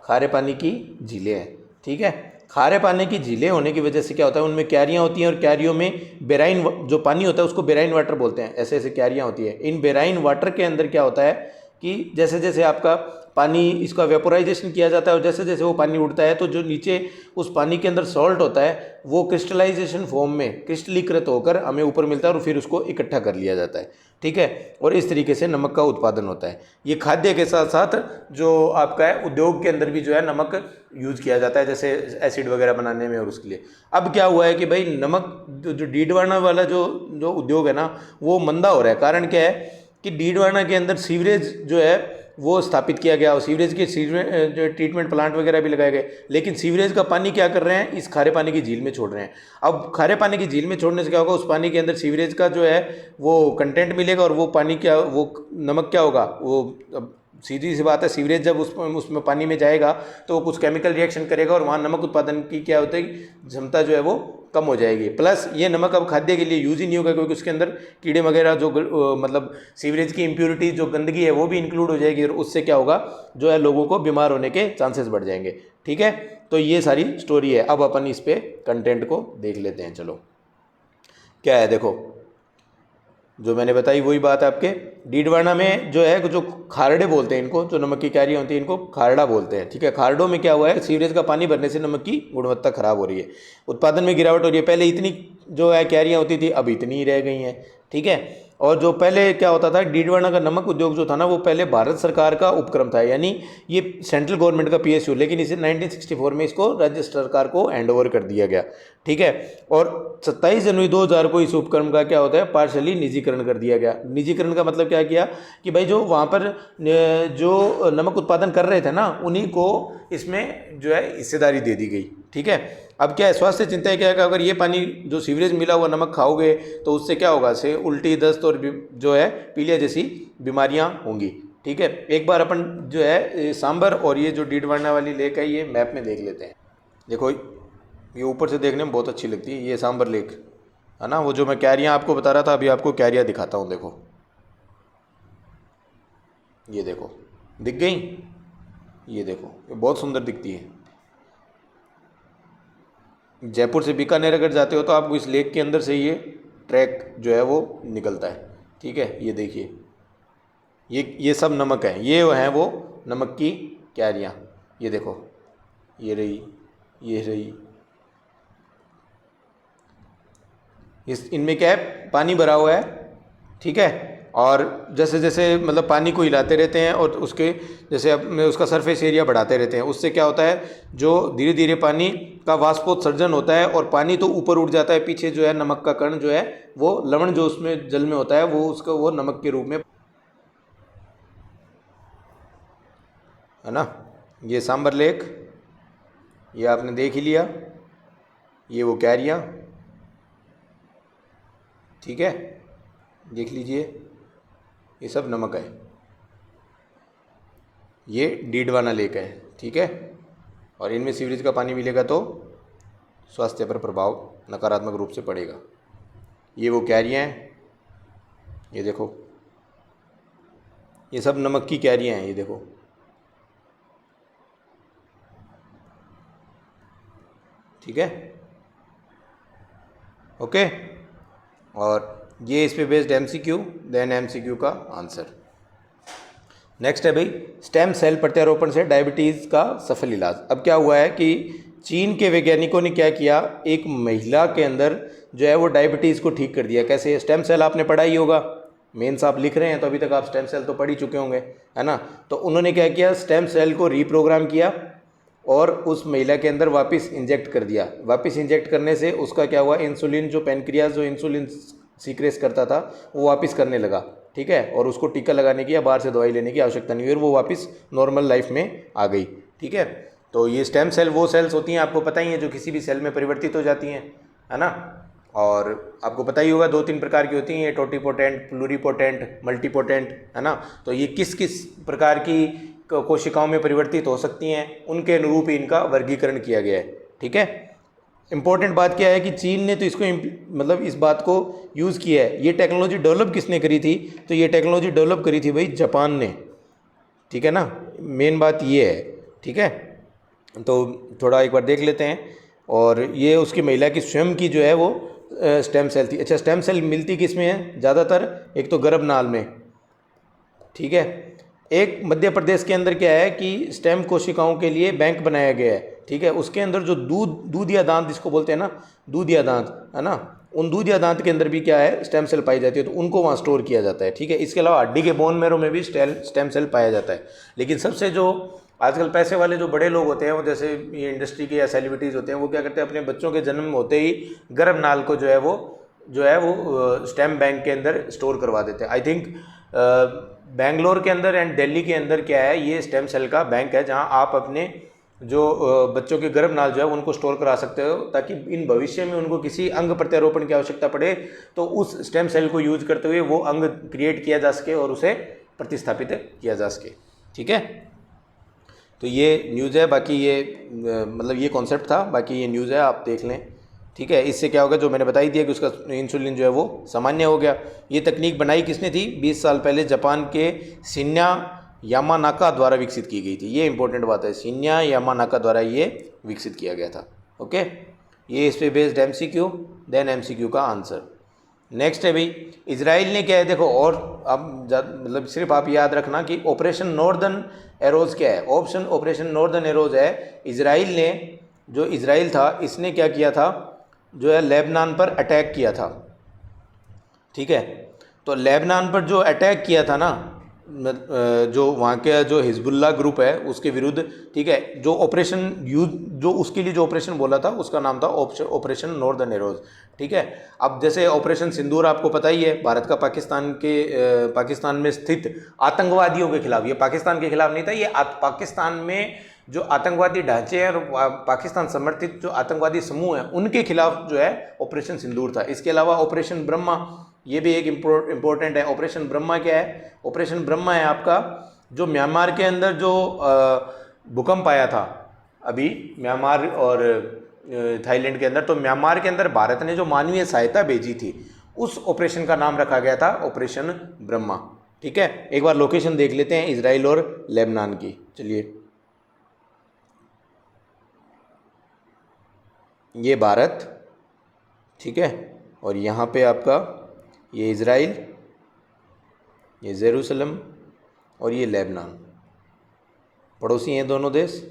खारे पानी की झीलें हैं। ठीक है, खारे पानी की झीलें होने की वजह से क्या होता है, उनमें क्यारियाँ होती हैं, और क्यारियों में बेराइन जो पानी होता है उसको बेराइन वाटर बोलते हैं। ऐसे ऐसे क्यारियाँ होती है। इन बेराइन वाटर के अंदर क्या होता है कि जैसे जैसे आपका पानी, इसका वेपोराइजेशन किया जाता है, और जैसे जैसे वो पानी उड़ता है तो जो नीचे उस पानी के अंदर सॉल्ट होता है वो क्रिस्टलाइजेशन फॉर्म में क्रिस्टलीकृत होकर हमें ऊपर मिलता है, और फिर उसको इकट्ठा कर लिया जाता है। ठीक है, और इस तरीके से नमक का उत्पादन होता है। ये खाद्य के साथ साथ जो आपका है उद्योग के अंदर भी जो है नमक यूज़ किया जाता है, जैसे एसिड वगैरह बनाने में और उसके लिए। अब क्या हुआ है कि भाई नमक जो डीडवाना वाला जो उद्योग है ना, वो मंदा हो रहा है। कारण क्या है कि डीडवाना के अंदर सीवरेज जो है वो स्थापित किया गया, और सीवरेज के जो ट्रीटमेंट प्लांट वगैरह भी लगाए गए, लेकिन सीवरेज का पानी क्या कर रहे हैं, इस खारे पानी की झील में छोड़ रहे हैं। अब खारे पानी की झील में छोड़ने से क्या होगा, उस पानी के अंदर सीवरेज का जो है वो कंटेंट मिलेगा, और वो पानी क्या, वो नमक क्या होगा, वो सीधी सी बात है, सीवरेज जब उसमें पानी में जाएगा तो वो कुछ केमिकल रिएक्शन करेगा, और वहाँ नमक उत्पादन की क्या होता है, क्षमता जो है वो कम हो जाएगी। प्लस ये नमक अब खाद्य के लिए यूज़ ही नहीं होगा, क्योंकि उसके अंदर कीड़े वगैरह जो मतलब सीवरेज की इम्प्योरिटी जो गंदगी है वो भी इंक्लूड हो जाएगी, और उससे क्या होगा, जो है लोगों को बीमार होने के चांसेस बढ़ जाएंगे। ठीक है, तो ये सारी स्टोरी है। अब अपन इस पे कंटेंट को देख लेते हैं। चलो, क्या है देखो, जो मैंने बताई वही बात आपके डीडवाना में जो है, जो खारडे बोलते हैं इनको, जो नमक की क्यारियाँ होती है इनको खारडा बोलते हैं। ठीक है, खारडों में क्या हुआ है, सीवरेज का पानी भरने से नमक की गुणवत्ता खराब हो रही है, उत्पादन में गिरावट हो रही है। पहले इतनी जो है क्यारियाँ होती थी, अब इतनी ही रह गई हैं। ठीक है, और जो पहले क्या होता था, डीडवाना का नमक उद्योग जो था ना, वो पहले भारत सरकार का उपक्रम था, यानी ये सेंट्रल गवर्नमेंट का PSU, लेकिन इसे 1964 में इसको राज्य सरकार को हैंडओवर कर दिया गया। ठीक है, और 27 जनवरी 2000 को इस उपक्रम का क्या होता है, पार्शली निजीकरण कर दिया गया। निजीकरण का मतलब क्या किया कि भाई जो वहाँ पर जो नमक उत्पादन कर रहे थे ना, उन्हीं को इसमें जो है हिस्सेदारी दे दी गई। ठीक है, अब क्या है, स्वास्थ्य चिंता है क्या है कि अगर ये पानी जो सीवरेज मिला हुआ नमक खाओगे तो उससे क्या होगा, से उल्टी, दस्त और जो है पीलिया जैसी बीमारियां होंगी। ठीक है, एक बार अपन जो है ये सांबर और ये जो डीडवाना वाली लेक है ये मैप में देख लेते हैं। देखो ये ऊपर से देखने में बहुत अच्छी लगती है, ये सांबर लेक है ना। वो जो मैं कैरियाँ आपको बता रहा था, अभी आपको कैरियाँ दिखाता हूँ। देखो ये देखो दिख गई, ये देखो ये बहुत सुंदर दिखती है। जयपुर से बीकानेर अगर जाते हो तो आपको इस लेक के अंदर से ये ट्रैक जो है वो निकलता है। ठीक है, ये देखिए ये सब नमक है, ये हैं वो नमक की क्यारियाँ। ये देखो ये रही, ये रही, इस इनमें क्या है, पानी भरा हुआ है। ठीक है, और जैसे जैसे मतलब पानी को हिलाते रहते हैं और उसके जैसे अब में उसका सरफेस एरिया बढ़ाते रहते हैं, उससे क्या होता है, जो धीरे धीरे पानी का वाष्पोत्सर्जन होता है और पानी तो ऊपर उठ जाता है, पीछे जो है नमक का कण जो है वो लवण जो उसमें जल में होता है वो उसका वो नमक के रूप में, है ना। ये सांबर लेक ये आपने देख ही लिया, ये वो कैरियाँ। ठीक है, देख लीजिए ये सब नमक है, ये डीडवाना लेक है। ठीक है, और इनमें सीवरेज का पानी मिलेगा तो स्वास्थ्य पर प्रभाव नकारात्मक रूप से पड़ेगा। ये वो कैरियाँ हैं, ये देखो ये सब नमक की कैरियाँ हैं, ये देखो। ठीक है, ओके, और ये इस पे बेस्ड MCQ, देन MCQ का आंसर। नेक्स्ट है भाई, स्टेम सेल प्रत्यारोपण से डायबिटीज़ का सफल इलाज। अब क्या हुआ है कि चीन के वैज्ञानिकों ने क्या किया, एक महिला के अंदर जो है वो डायबिटीज़ को ठीक कर दिया। कैसे? स्टेम सेल आपने पढ़ा ही होगा, मेंस आप लिख रहे हैं तो अभी तक आप स्टेम सेल तो पढ़ ही चुके होंगे, है ना। तो उन्होंने क्या किया, स्टेम सेल को रीप्रोग्राम किया और उस महिला के अंदर वापस इंजेक्ट कर दिया। वापस इंजेक्ट करने से उसका क्या हुआ, इंसुलिन जो पैनक्रियाज जो इंसुलिन सीक्रेट करता था वो वापस करने लगा। ठीक है, और उसको टीका लगाने की या बाहर से दवाई लेने की आवश्यकता नहीं हुई और वो वापस नॉर्मल लाइफ में आ गई। ठीक है, तो ये स्टेम सेल वो सेल्स होती हैं, आपको पता ही है, जो किसी भी सेल में परिवर्तित हो जाती हैं, है ना। और आपको पता ही होगा 2-3 प्रकार की होती हैं, ये टोटीपोटेंट, प्लूरीपोटेंट, मल्टीपोटेंट, है ना। तो ये किस किस प्रकार की कोशिकाओं में परिवर्तित हो सकती हैं, उनके अनुरूप ही इनका वर्गीकरण किया गया है। ठीक है, इंपॉर्टेंट बात क्या है कि चीन ने तो इसको मतलब इस बात को यूज़ किया है। ये टेक्नोलॉजी डेवलप किसने करी थी, तो ये टेक्नोलॉजी डेवलप करी थी भाई जापान ने। ठीक है ना, मेन बात ये है। ठीक है, तो थोड़ा एक बार देख लेते हैं। और ये उसकी महिला की स्वयं की जो है वो स्टेम सेल थी। अच्छा, स्टेम सेल मिलती किस में है ज़्यादातर, एक तो गर्भनाल में। ठीक है, एक मध्य प्रदेश के अंदर क्या है कि स्टेम कोशिकाओं के लिए बैंक बनाया गया है। ठीक है, उसके अंदर जो दूधिया दांत जिसको बोलते हैं ना, दूधिया दांत, है ना, उन दूधिया दांत के अंदर भी क्या है, स्टेम सेल पाई जाती है, तो उनको वहाँ स्टोर किया जाता है। ठीक है, इसके अलावा हड्डी के बोन मैरो में भी स्टेम सेल पाया जाता है। लेकिन सबसे जो आजकल पैसे वाले जो बड़े लोग होते हैं, वो जैसे ये इंडस्ट्री के या सेलिब्रिटीज़ होते हैं, वो क्या करते हैं, अपने बच्चों के जन्म होते ही गर्भनाल को जो है वो स्टेम बैंक के अंदर स्टोर करवा देते हैं। आई थिंक बेंगलोर के अंदर एंड दिल्ली के अंदर क्या है, ये स्टेम सेल का बैंक है, जहां आप अपने जो बच्चों के गर्भनाल जो है उनको स्टोर करा सकते हो, ताकि इन भविष्य में उनको किसी अंग प्रत्यारोपण की आवश्यकता पड़े तो उस स्टेम सेल को यूज करते हुए वो अंग क्रिएट किया जा सके और उसे प्रतिस्थापित किया जा सके। ठीक है, तो ये न्यूज़ है, बाकी ये मतलब ये कॉन्सेप्ट था, बाकी ये न्यूज़ है, आप देख लें। ठीक है, इससे क्या होगा, जो मैंने बताई दिया कि उसका इंसुलिन जो है वो सामान्य हो गया। ये तकनीक बनाई किसने थी, 20 साल पहले जापान के शिन्या यामानाका द्वारा विकसित की गई थी। ये इंपॉर्टेंट बात है, शिन्या यामानाका द्वारा ये विकसित किया गया था। ओके, ये इस पे बेस्ड MCQ, देन MCQ का आंसर। नेक्स्ट है भाई, इजराइल ने क्या है, देखो, और अब मतलब सिर्फ आप याद रखना कि ऑपरेशन नॉर्दर्न एरोज क्या है। ऑपरेशन नॉर्दर्न एरोज है, इजराइल ने, जो इजराइल था इसने क्या किया था, जो है लेबनान पर अटैक किया था। ठीक है, तो लेबनान पर जो अटैक किया था ना, जो वहाँ के जो हिजबुल्ला ग्रुप है उसके विरुद्ध। ठीक है, जो ऑपरेशन जो उसके लिए जो ऑपरेशन बोला था उसका नाम था ऑपरेशन नॉर्दर्न एरोज। ठीक है, अब जैसे ऑपरेशन सिंदूर आपको पता ही है, भारत का पाकिस्तान में स्थित आतंकवादियों के खिलाफ, ये पाकिस्तान के खिलाफ नहीं था, ये पाकिस्तान में जो आतंकवादी ढांचे हैं और पाकिस्तान समर्थित जो आतंकवादी समूह हैं उनके खिलाफ जो है ऑपरेशन सिंदूर था। इसके अलावा ऑपरेशन ब्रह्मा, ये भी एक इम्पोर्टेंट है। ऑपरेशन ब्रह्मा क्या है, ऑपरेशन ब्रह्मा है आपका जो म्यांमार के अंदर जो भूकंप आया था अभी म्यांमार और थाईलैंड के अंदर, तो म्यांमार के अंदर भारत ने जो मानवीय सहायता भेजी थी उस ऑपरेशन का नाम रखा गया था ऑपरेशन ब्रह्मा। ठीक है, एक बार लोकेशन देख लेते हैं इजराइल और लेबनान की। चलिए, ये भारत, ठीक है, और यहाँ पे आपका ये इजराइल, ये जेरूसलम और ये लेबनान, पड़ोसी हैं दोनों देश।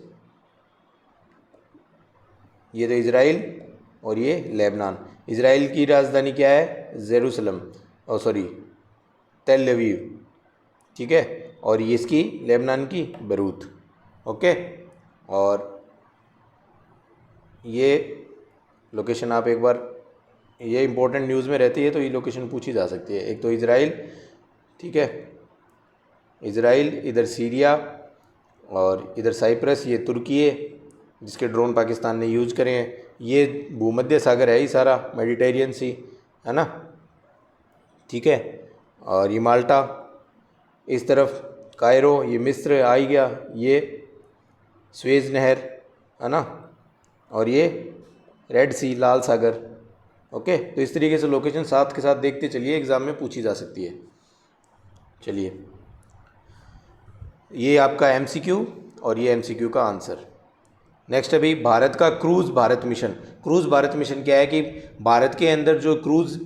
ये तो इजराइल और ये लेबनान। इजराइल की राजधानी क्या है? जेरूसलम, और सॉरी तेल अवीव, ठीक है, और ये इसकी लेबनान की बेरूत। ओके, और ये लोकेशन आप एक बार, ये इंपॉर्टेंट न्यूज़ में रहती है तो ये लोकेशन पूछी जा सकती है। एक तो इजराइल, ठीक है, इजराइल, इधर सीरिया और इधर साइप्रस, ये तुर्की है जिसके ड्रोन पाकिस्तान ने यूज करे हैं। ये भूमध्य सागर है ही सारा, मेडिटेरियन सी, है ना, ठीक है, और ये माल्टा, इस तरफ कायरो, ये मिस्र आ ही गया, ये स्वेज नहर, है ना, और ये रेड सी, लाल सागर। ओके, तो इस तरीके से लोकेशन साथ के साथ देखते चलिए, एग्ज़ाम में पूछी जा सकती है। चलिए, ये आपका एमसीक्यू और ये एमसीक्यू का आंसर। नेक्स्ट है भाई भारत का cruise Bharat mission. Cruise Bharat mission क्या है कि भारत के अंदर जो क्रूज़,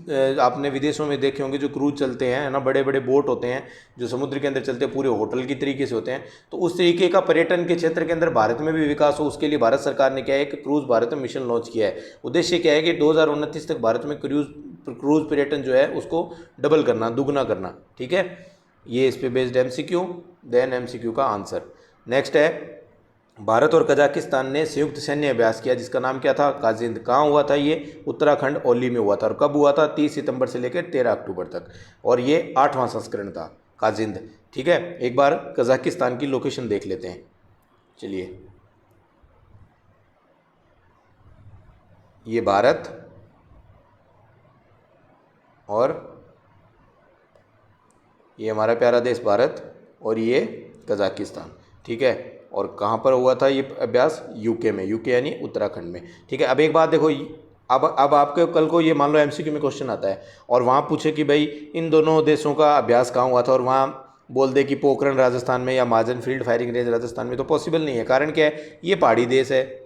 आपने विदेशों में देखे होंगे जो क्रूज़ चलते हैं, है ना, बड़े बड़े बोट होते हैं जो समुद्र के अंदर चलते हैं, पूरे होटल की तरीके से होते हैं। तो उस तरीके का पर्यटन के क्षेत्र के अंदर भारत में भी विकास हो, उसके लिए भारत सरकार ने क्या है कि क्रूज़ भारत मिशन लॉन्च किया है। उद्देश्य क्या है कि 2029 तक भारत में क्रूज़ पर्यटन जो है उसको डबल करना, दुगना करना। ठीक है, ये इस पे बेस्ड एमसीक्यू, देन एमसीक्यू का आंसर। नेक्स्ट है भारत और कजाकिस्तान ने संयुक्त सैन्य अभ्यास किया जिसका नाम क्या था? काजिंद। कहाँ हुआ था ये? उत्तराखंड ओली में हुआ था। और कब हुआ था? 30 सितंबर से लेकर 13 अक्टूबर तक, और ये 8वां संस्करण था काजिंद। ठीक है, एक बार कजाकिस्तान की लोकेशन देख लेते हैं। चलिए, ये भारत और ये हमारा प्यारा देश भारत और ये कजाकिस्तान। ठीक है, और कहाँ पर हुआ था ये अभ्यास? यूके में, यूके यानी उत्तराखंड में। ठीक है, अब एक बात देखो, अब आपके कल को ये मान लो एमसीक्यू में क्वेश्चन आता है और वहाँ पूछे कि भाई इन दोनों देशों का अभ्यास कहाँ हुआ था, और वहाँ बोल दे कि पोखरण राजस्थान में या मार्जन फील्ड फायरिंग रेंज राजस्थान में, तो पॉसिबल नहीं है। कारण क्या है? ये पहाड़ी देश है।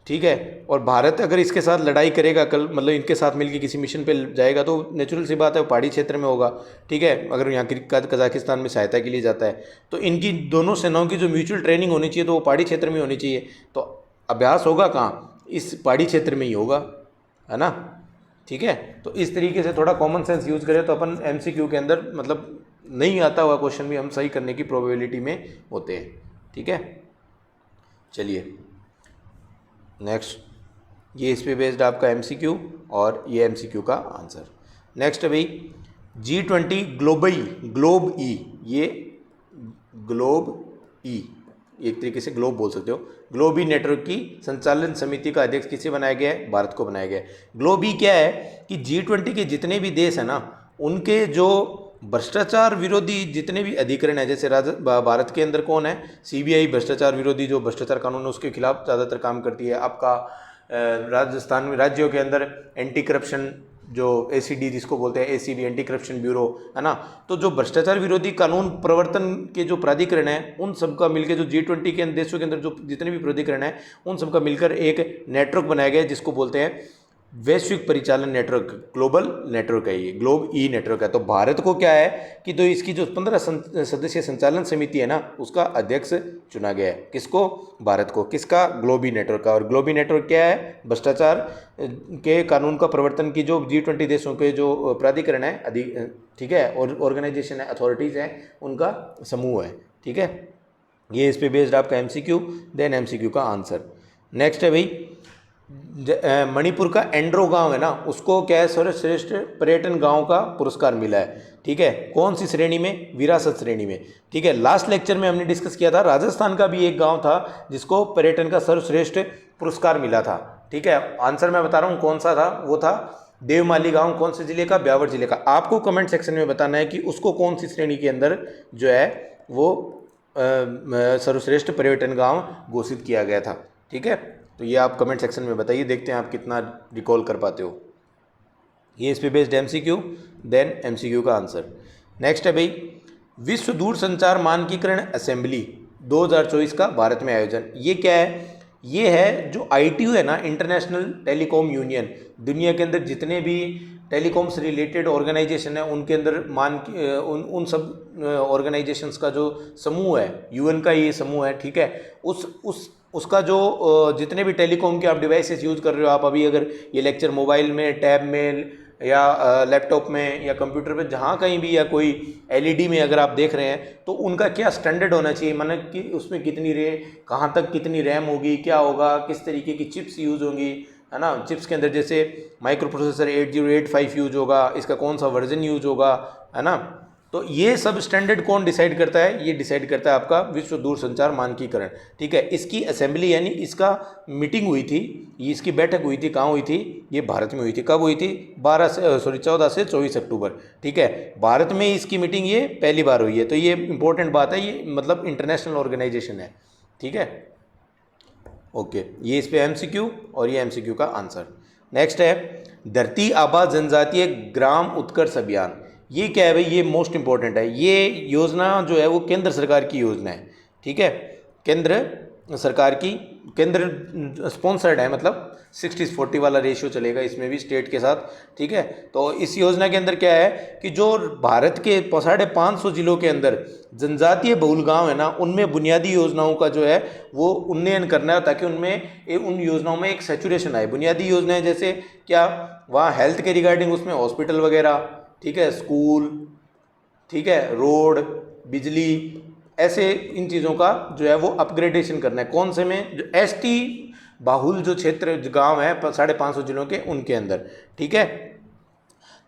ठीक है, और भारत अगर इसके साथ लड़ाई करेगा कल, मतलब इनके साथ मिलकर किसी मिशन पे जाएगा, तो नेचुरल सी बात है वो पहाड़ी क्षेत्र में होगा। ठीक है, अगर यहाँ कजाकिस्तान में सहायता के लिए जाता है तो इनकी दोनों सेनाओं की जो म्यूचुअल ट्रेनिंग होनी चाहिए तो वो पहाड़ी क्षेत्र में होनी चाहिए। तो अभ्यास होगा कहाँ? इस पहाड़ी क्षेत्र में ही होगा, है ना। ठीक है, तो इस तरीके से थोड़ा कॉमन सेंस यूज़ करें तो अपन एमसीक्यू के अंदर, मतलब नहीं आता हुआ क्वेश्चन भी हम सही करने की प्रोबेबिलिटी में होते हैं। ठीक है, चलिए नेक्स्ट, ये इस पे बेस्ड आपका एमसीक्यू और ये एमसीक्यू का आंसर। नेक्स्ट है भाई G20 ग्लोब ई, ये ग्लोब ई, एक तरीके से ग्लोब बोल सकते हो, ग्लोब ई नेटवर्क की संचालन समिति का अध्यक्ष किसे बनाया गया है? भारत को बनाया गया है। ग्लोब ई क्या है कि G20 के जितने भी देश हैं ना, उनके जो भ्रष्टाचार विरोधी जितने भी अधिकरण है, जैसे भारत के अंदर कौन है? सीबीआई भ्रष्टाचार विरोधी, जो भ्रष्टाचार कानून है उसके खिलाफ ज़्यादातर काम करती है। आपका राजस्थान में, राज्यों के अंदर एंटी करप्शन, जो एसीडी जिसको बोलते हैं, एसीबी एंटी करप्शन ब्यूरो, है ना। तो जो भ्रष्टाचार विरोधी कानून प्रवर्तन के जो प्राधिकरण है, उन सबका मिलकर, जो G20 के देशों के अंदर जो जितने भी प्राधिकरण है, उन सबका मिलकर एक नेटवर्क बनाया गया है जिसको बोलते हैं वैश्विक परिचालन नेटवर्क, ग्लोबल नेटवर्क है, ये ग्लोब ई नेटवर्क है। तो भारत को क्या है कि तो इसकी जो 15 सदस्यीय संचालन समिति है ना, उसका अध्यक्ष चुना गया है। किसको? भारत को। किसका? ग्लोब ई नेटवर्क का। और ग्लोब ई नेटवर्क क्या है? भ्रष्टाचार के कानून का प्रवर्तन की जो G20 देशों के जो प्राधिकरण है, ठीक है, और ऑर्गेनाइजेशन है, अथॉरिटीज़ हैं, उनका समूह है। ठीक है, ये इस पे बेस्ड आपका एमसीक्यू, देन एमसीक्यू का आंसर। नेक्स्ट है भाई मणिपुर का एंड्रो गांव है ना, उसको क्या है? सर्वश्रेष्ठ पर्यटन गांव का पुरस्कार मिला है। ठीक है, कौन सी श्रेणी में? विरासत श्रेणी में। ठीक है, लास्ट लेक्चर में हमने डिस्कस किया था, राजस्थान का भी एक गांव था जिसको पर्यटन का सर्वश्रेष्ठ पुरस्कार मिला था। ठीक है, आंसर मैं बता रहा हूँ कौन सा था, वो था देवमाली गांव। कौन से जिले का? ब्यावर जिले का। आपको कमेंट सेक्शन में बताना है कि उसको कौन सी श्रेणी के अंदर जो है वो सर्वश्रेष्ठ पर्यटन गांव घोषित किया गया था। ठीक है, तो ये आप कमेंट सेक्शन में बताइए, देखते हैं आप कितना रिकॉल कर पाते हो। ये इस पे बेस्ड एमसीक्यू, देन एमसीक्यू का आंसर। नेक्स्ट है भाई, विश्व दूरसंचार मानकीकरण असेंबली 2024 का भारत में आयोजन। ये क्या है? ये है जो ITU है ना, इंटरनेशनल टेलीकॉम यूनियन, दुनिया के अंदर जितने भी टेलीकॉम से रिलेटेड ऑर्गेनाइजेशन है उनके अंदर उन सब ऑर्गेनाइजेशंस का जो समूह है, UN का ये समूह है। ठीक है, उसका जो जितने भी टेलीकॉम के आप डिवाइसेस यूज़ कर रहे हो, आप अभी अगर ये लेक्चर मोबाइल में, टैब में या लैपटॉप में या कंप्यूटर पे जहाँ कहीं भी, या कोई LED में अगर आप देख रहे हैं, तो उनका क्या स्टैंडर्ड होना चाहिए, माने कि उसमें कितनी कहाँ तक कितनी रैम होगी, क्या होगा, किस तरीके की चिप्स यूज़ होंगी, है ना। चिप्स के अंदर जैसे माइक्रो प्रोसेसर 8085 यूज होगा, इसका कौन सा वर्जन यूज होगा, है ना। तो ये सब स्टैंडर्ड कौन डिसाइड करता है? ये डिसाइड करता है आपका विश्व दूरसंचार मानकीकरण। ठीक है, इसकी असेंबली यानी इसका मीटिंग हुई थी, ये इसकी बैठक हुई थी, कहाँ हुई थी? ये भारत में हुई थी। कब हुई थी? 14 से 24 अक्टूबर। ठीक है, भारत में इसकी मीटिंग ये पहली बार हुई है, तो ये इंपॉर्टेंट बात है, ये मतलब इंटरनेशनल ऑर्गेनाइजेशन है। ठीक है, ओके, ये इस पे MCQ और ये MCQ का आंसर। नेक्स्ट है धरती आबा जनजातीय ग्राम उत्कर्ष अभियान। ये क्या है भाई? ये मोस्ट इंपॉर्टेंट है। ये योजना जो है वो केंद्र सरकार की योजना है। ठीक है, केंद्र सरकार की, केंद्र स्पॉन्सर्ड है, मतलब 60-40 वाला रेशियो चलेगा इसमें भी स्टेट के साथ। ठीक है, तो इस योजना के अंदर क्या है कि जो भारत के 550 जिलों के अंदर जनजातीय बहुल गांव है ना, उनमें बुनियादी योजनाओं का जो है वो उन्नयन करना है, ताकि उनमें उन योजनाओं में एक सैचुरेशन आए। बुनियादी योजनाएं जैसे क्या? वहाँ हेल्थ के रिगार्डिंग उसमें हॉस्पिटल वगैरह, ठीक है, स्कूल, ठीक है, रोड, बिजली, ऐसे इन चीज़ों का जो है वो अपग्रेडेशन करना है। कौन से में? जो ST बाहुल जो क्षेत्र गांव है 550 जिलों के, उनके अंदर। ठीक है,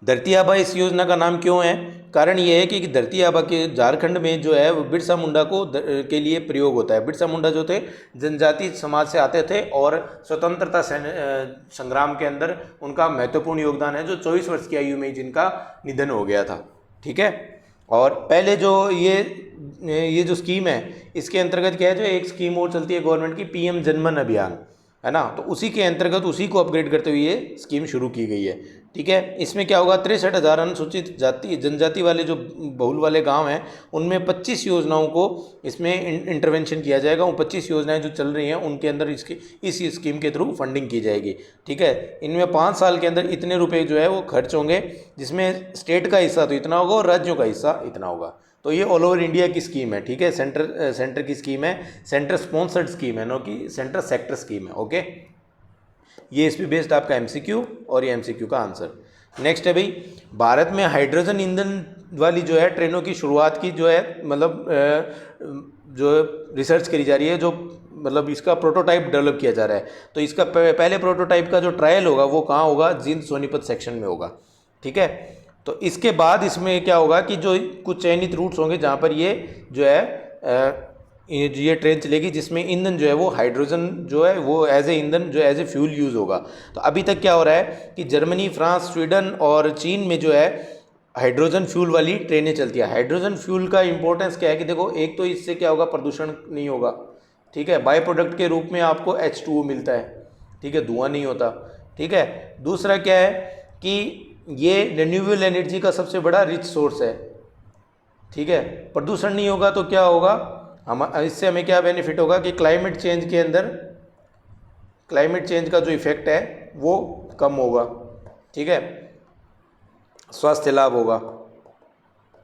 धरती आबा इस योजना का नाम क्यों है? कारण ये है कि धरती आबा के झारखंड में जो है वो बिरसा मुंडा के लिए प्रयोग होता है। बिरसा मुंडा जो थे जनजाति समाज से आते थे और स्वतंत्रता संग्राम के अंदर उनका महत्वपूर्ण योगदान है, जो 24 वर्ष की आयु में जिनका निधन हो गया था। ठीक है, और पहले जो ये जो स्कीम है, इसके अंतर्गत क्या है, जो एक स्कीम और चलती है गवर्नमेंट की, PM जनमन अभियान, है ना, तो उसी के अंतर्गत उसी को अपग्रेड करते हुए ये स्कीम शुरू की गई है। ठीक है, इसमें क्या होगा? 63,000 अनुसूचित जाति जनजाति वाले जो बहुल वाले गांव हैं, उनमें 25 योजनाओं को इसमें इंटरवेंशन किया जाएगा। वो 25 योजनाएं जो चल रही हैं उनके अंदर इस स्कीम के थ्रू फंडिंग की जाएगी। ठीक है, इनमें 5 साल के अंदर इतने रुपए जो है वो खर्च होंगे, जिसमें स्टेट का हिस्सा तो इतना होगा और राज्यों का हिस्सा इतना होगा। तो ये ऑल ओवर इंडिया की स्कीम है। ठीक है, सेंटर की स्कीम है, सेंटर स्पॉन्सर्ड स्कीम है, नो कि सेंटर सेक्टर स्कीम है। ओके, ये इस पे बेस्ड आपका MCQ और ये MCQ का आंसर। नेक्स्ट है भाई, भारत में हाइड्रोजन ईंधन वाली जो है ट्रेनों की शुरुआत की जो है, मतलब जो रिसर्च करी जा रही है, जो मतलब इसका प्रोटोटाइप डेवलप किया जा रहा है। तो इसका पहले प्रोटोटाइप का जो ट्रायल होगा वो कहाँ होगा? जींद सोनीपत सेक्शन में होगा। ठीक है, तो इसके बाद इसमें क्या होगा कि जो कुछ चयनित रूट्स होंगे जहाँ पर ये जो है ये ट्रेन चलेगी, जिसमें ईंधन जो है वो हाइड्रोजन जो है वो एज ए ईंधन जो एज ए फ्यूल यूज़ होगा। तो अभी तक क्या हो रहा है कि जर्मनी, फ्रांस, स्वीडन और चीन में जो है हाइड्रोजन फ्यूल वाली ट्रेनें चलती है। हाइड्रोजन फ्यूल का इंपॉर्टेंस क्या है कि देखो, एक तो इससे क्या होगा? प्रदूषण नहीं होगा। ठीक है, बाय प्रोडक्ट के रूप में आपको H2O मिलता है। ठीक है, धुआं नहीं होता। ठीक है, दूसरा क्या है कि ये रिन्यूएबल एनर्जी का सबसे बड़ा रिच सोर्स है। ठीक है, प्रदूषण नहीं होगा तो क्या होगा? इससे हमें क्या बेनिफिट होगा कि क्लाइमेट चेंज के अंदर, क्लाइमेट चेंज का जो इफेक्ट है वो कम होगा। ठीक है, स्वास्थ्य लाभ होगा।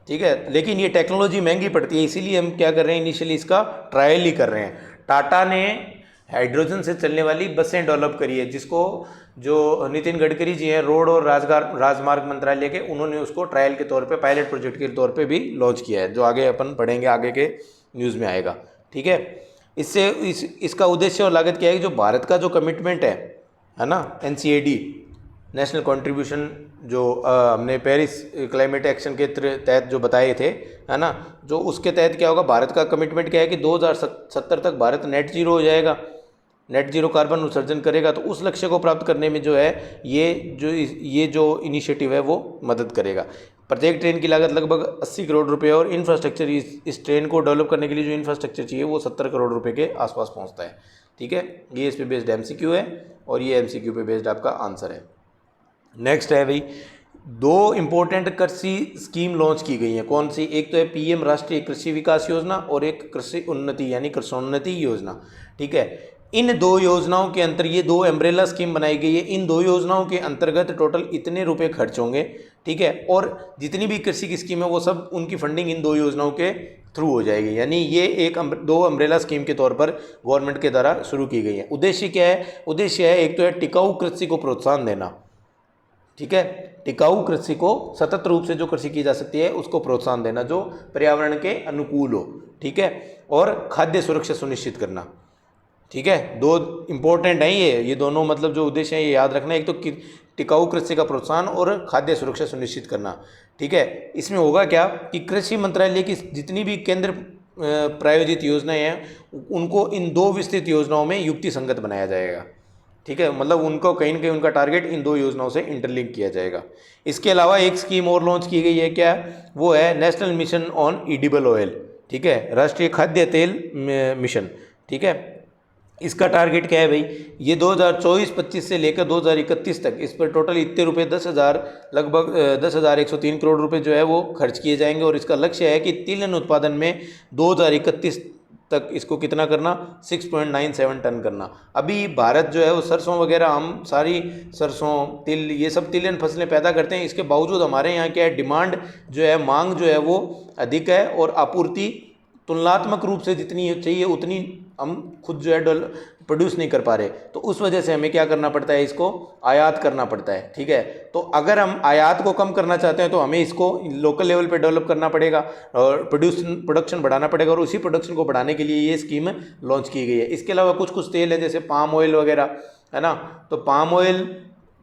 ठीक है, लेकिन ये टेक्नोलॉजी महंगी पड़ती है, इसीलिए हम क्या कर रहे हैं, इनिशियली इसका ट्रायल ही कर रहे हैं। टाटा ने हाइड्रोजन से चलने वाली बसें डेवलप करी है, जिसको जो नितिन गडकरी जी हैं, रोड और राजमार्ग मंत्रालय के, उन्होंने उसको ट्रायल के तौर पे, पायलट प्रोजेक्ट के तौर पे भी लॉन्च किया है, जो आगे अपन पढ़ेंगे, आगे के न्यूज़ में आएगा। ठीक है, इससे इसका उद्देश्य और लागत क्या है कि जो भारत का जो कमिटमेंट है ना, NCAD, नेशनल कंट्रीब्यूशन, जो हमने पेरिस क्लाइमेट एक्शन के तहत जो बताए थे, है ना, जो उसके तहत क्या होगा, भारत का कमिटमेंट क्या है कि 2070 तक भारत नेट जीरो हो जाएगा, नेट जीरो कार्बन उत्सर्जन करेगा। तो उस लक्ष्य को प्राप्त करने में जो है ये जो इनिशिएटिव है वो मदद करेगा। प्रत्येक ट्रेन की लागत लगभग 80 करोड़ रुपए और इंफ्रास्ट्रक्चर इस ट्रेन को डेवलप करने के लिए जो इंफ्रास्ट्रक्चर चाहिए वो 70 करोड़ रुपए के आसपास पहुंचता है। ठीक है, ये इस पे बेस्ड एमसीक्यू है और ये एमसीक्यू पे बेस्ड आपका आंसर है। नेक्स्ट है भाई, दो इंपॉर्टेंट कृषि स्कीम लॉन्च की गई हैं। कौन सी? एक तो है पीएम राष्ट्रीय कृषि विकास योजना और एक कृषि उन्नति यानी कृषोन्नति योजना। ठीक है, इन दो योजनाओं के अंतर ये दो एम्ब्रेला स्कीम बनाई गई है। इन दो योजनाओं के अंतर्गत टोटल इतने रुपए खर्च होंगे। ठीक है, और जितनी भी कृषि की स्कीम है वो सब उनकी फंडिंग इन दो योजनाओं के थ्रू हो जाएगी। यानी ये दो अम्ब्रेला स्कीम के तौर पर गवर्नमेंट के द्वारा शुरू की गई है। उद्देश्य क्या है? उद्देश्य है एक तो है टिकाऊ कृषि को प्रोत्साहन देना। ठीक है, टिकाऊ कृषि को, सतत रूप से जो कृषि की जा सकती है उसको प्रोत्साहन देना जो पर्यावरण के अनुकूल हो। ठीक है, और खाद्य सुरक्षा सुनिश्चित करना। ठीक है, दो इंपॉर्टेंट हैं ये दोनों, मतलब जो उद्देश्य है ये याद रखना। एक तो टिकाऊ कृषि का प्रोत्साहन और खाद्य सुरक्षा सुनिश्चित करना। ठीक है, इसमें होगा क्या कि कृषि मंत्रालय की जितनी भी केंद्र प्रायोजित योजनाएं हैं उनको इन दो विस्तृत योजनाओं में युक्ति संगत बनाया जाएगा। ठीक है, मतलब उनको कहीं ना कहीं उनका टारगेट इन दो योजनाओं से इंटरलिंक किया जाएगा। इसके अलावा एक स्कीम और लॉन्च की गई है, क्या? वो है national mission on edible oil. ठीक है, राष्ट्रीय खाद्य तेल मिशन। ठीक है, इसका टारगेट क्या है भाई? ये 2024-25 से लेकर 2031 तक इस पर टोटल इतने रुपए लगभग 10,103 करोड़ रुपए जो है वो खर्च किए जाएंगे। और इसका लक्ष्य है कि तिलहन उत्पादन में 2031 तक इसको कितना करना? 6.97 टन करना। अभी भारत जो है वो सरसों वगैरह, हम सारी सरसों, तिल, ये सब तिलहन फसलें पैदा करते हैं। इसके बावजूद हमारे यहाँ क्या है, डिमांड जो है, मांग जो है वो अधिक है और आपूर्ति तुलनात्मक रूप से जितनी चाहिए उतनी हम खुद जो है प्रोड्यूस नहीं कर पा रहे। तो उस वजह से हमें क्या करना पड़ता है? इसको आयात करना पड़ता है। ठीक है, तो अगर हम आयात को कम करना चाहते हैं तो हमें इसको लोकल लेवल पे डेवलप करना पड़ेगा और प्रोडक्शन बढ़ाना पड़ेगा। और उसी प्रोडक्शन को बढ़ाने के लिए ये स्कीम लॉन्च की गई है। इसके अलावा कुछ कुछ तेल है जैसे पाम ऑयल वगैरह, है ना। तो पाम ऑयल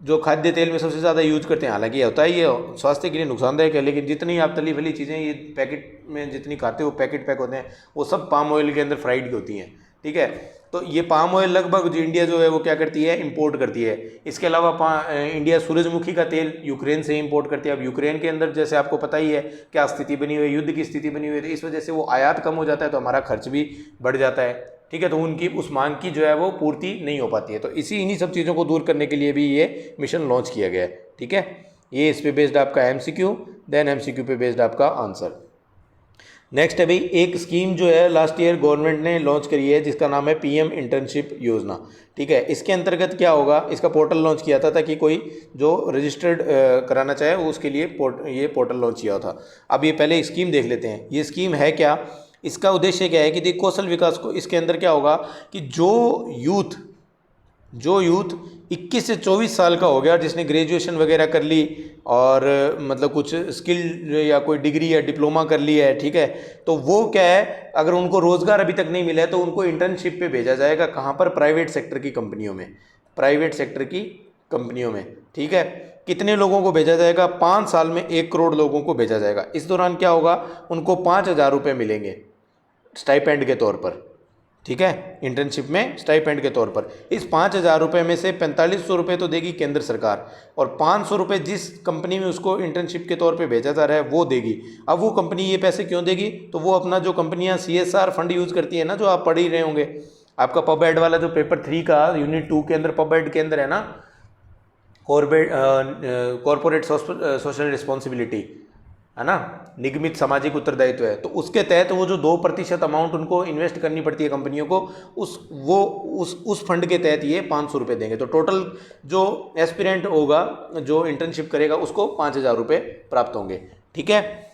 जो खाद्य तेल में सबसे ज़्यादा यूज करते हैं, हालांकि होता है ये स्वास्थ्य के लिए नुकसानदायक है, लेकिन जितनी आप तली फली चीज़ें ये पैकेट में जितनी खाते हो, पैकेट पैक होते हैं, वो सब पाम ऑयल के अंदर फ्राइड होती हैं। ठीक है, तो ये पाम ऑयल लगभग जो इंडिया जो है वो क्या करती है, इंपोर्ट करती है। इसके अलावा इंडिया सूरजमुखी का तेल यूक्रेन से इंपोर्ट करती है। अब यूक्रेन के अंदर जैसे आपको पता ही है क्या स्थिति बनी हुई है, युद्ध की स्थिति बनी हुई है, तो इस वजह से वो आयात कम हो जाता है तो हमारा खर्च भी बढ़ जाता है। ठीक है, तो उनकी उस मांग की जो है वो पूर्ति नहीं हो पाती है। तो इन्हीं सब चीज़ों को दूर करने के लिए भी ये मिशन लॉन्च किया गया है। ठीक है, ये इस पे बेस्ड आपका एमसीक्यू, देन एमसीक्यू पे बेस्ड आपका आंसर। नेक्स्ट है भाई, एक स्कीम जो है लास्ट ईयर गवर्नमेंट ने लॉन्च करी है जिसका नाम है पीएम इंटर्नशिप योजना। ठीक है, इसके अंतर्गत क्या होगा, इसका पोर्टल लॉन्च किया था ताकि कोई जो रजिस्टर्ड कराना चाहे वो उसके लिए ये पोर्टल लॉन्च किया था। अब ये पहले स्कीम देख लेते हैं, ये स्कीम है क्या, इसका उद्देश्य क्या है कि कौशल विकास को, इसके अंदर क्या होगा कि जो यूथ 21 से 24 साल का हो गया, जिसने ग्रेजुएशन वगैरह कर ली और मतलब कुछ स्किल या कोई डिग्री या डिप्लोमा कर लिया है, ठीक है, तो वो क्या है, अगर उनको रोज़गार अभी तक नहीं मिला है तो उनको इंटर्नशिप पे भेजा जाएगा। कहाँ पर? प्राइवेट सेक्टर की कंपनियों में, प्राइवेट सेक्टर की कंपनियों में। ठीक है, कितने लोगों को भेजा जाएगा? 5 साल में 1 करोड़ लोगों को भेजा जाएगा। इस दौरान क्या होगा, उनको 5,000 रुपये मिलेंगे स्टाइपेंड के तौर पर। ठीक है, इंटर्नशिप में स्टाइपेंड के तौर पर। इस 5,000 रुपये में से 4500 रुपये तो देगी केंद्र सरकार और 500 रुपये जिस कंपनी में उसको इंटर्नशिप के तौर पे भेजा जा रहा है वो देगी। अब वो कंपनी ये पैसे क्यों देगी? तो वो अपना जो कंपनियां CSR फंड यूज़ करती है ना, जो आप पढ़ ही रहे होंगे, आपका पब एड वाला जो पेपर 3 का यूनिट 2 के अंदर पब एड के अंदर है ना, कॉर्पोरेट सोशल रिस्पॉन्सिबिलिटी, है ना, निगमित सामाजिक उत्तरदायित्व है, तो उसके तहत वो जो 2% अमाउंट उनको इन्वेस्ट करनी पड़ती है कंपनियों को, उस फंड के तहत ये 500 रुपये देंगे। तो टोटल जो एस्पिरेंट होगा जो इंटर्नशिप करेगा उसको 5,000 रुपये प्राप्त होंगे। ठीक है,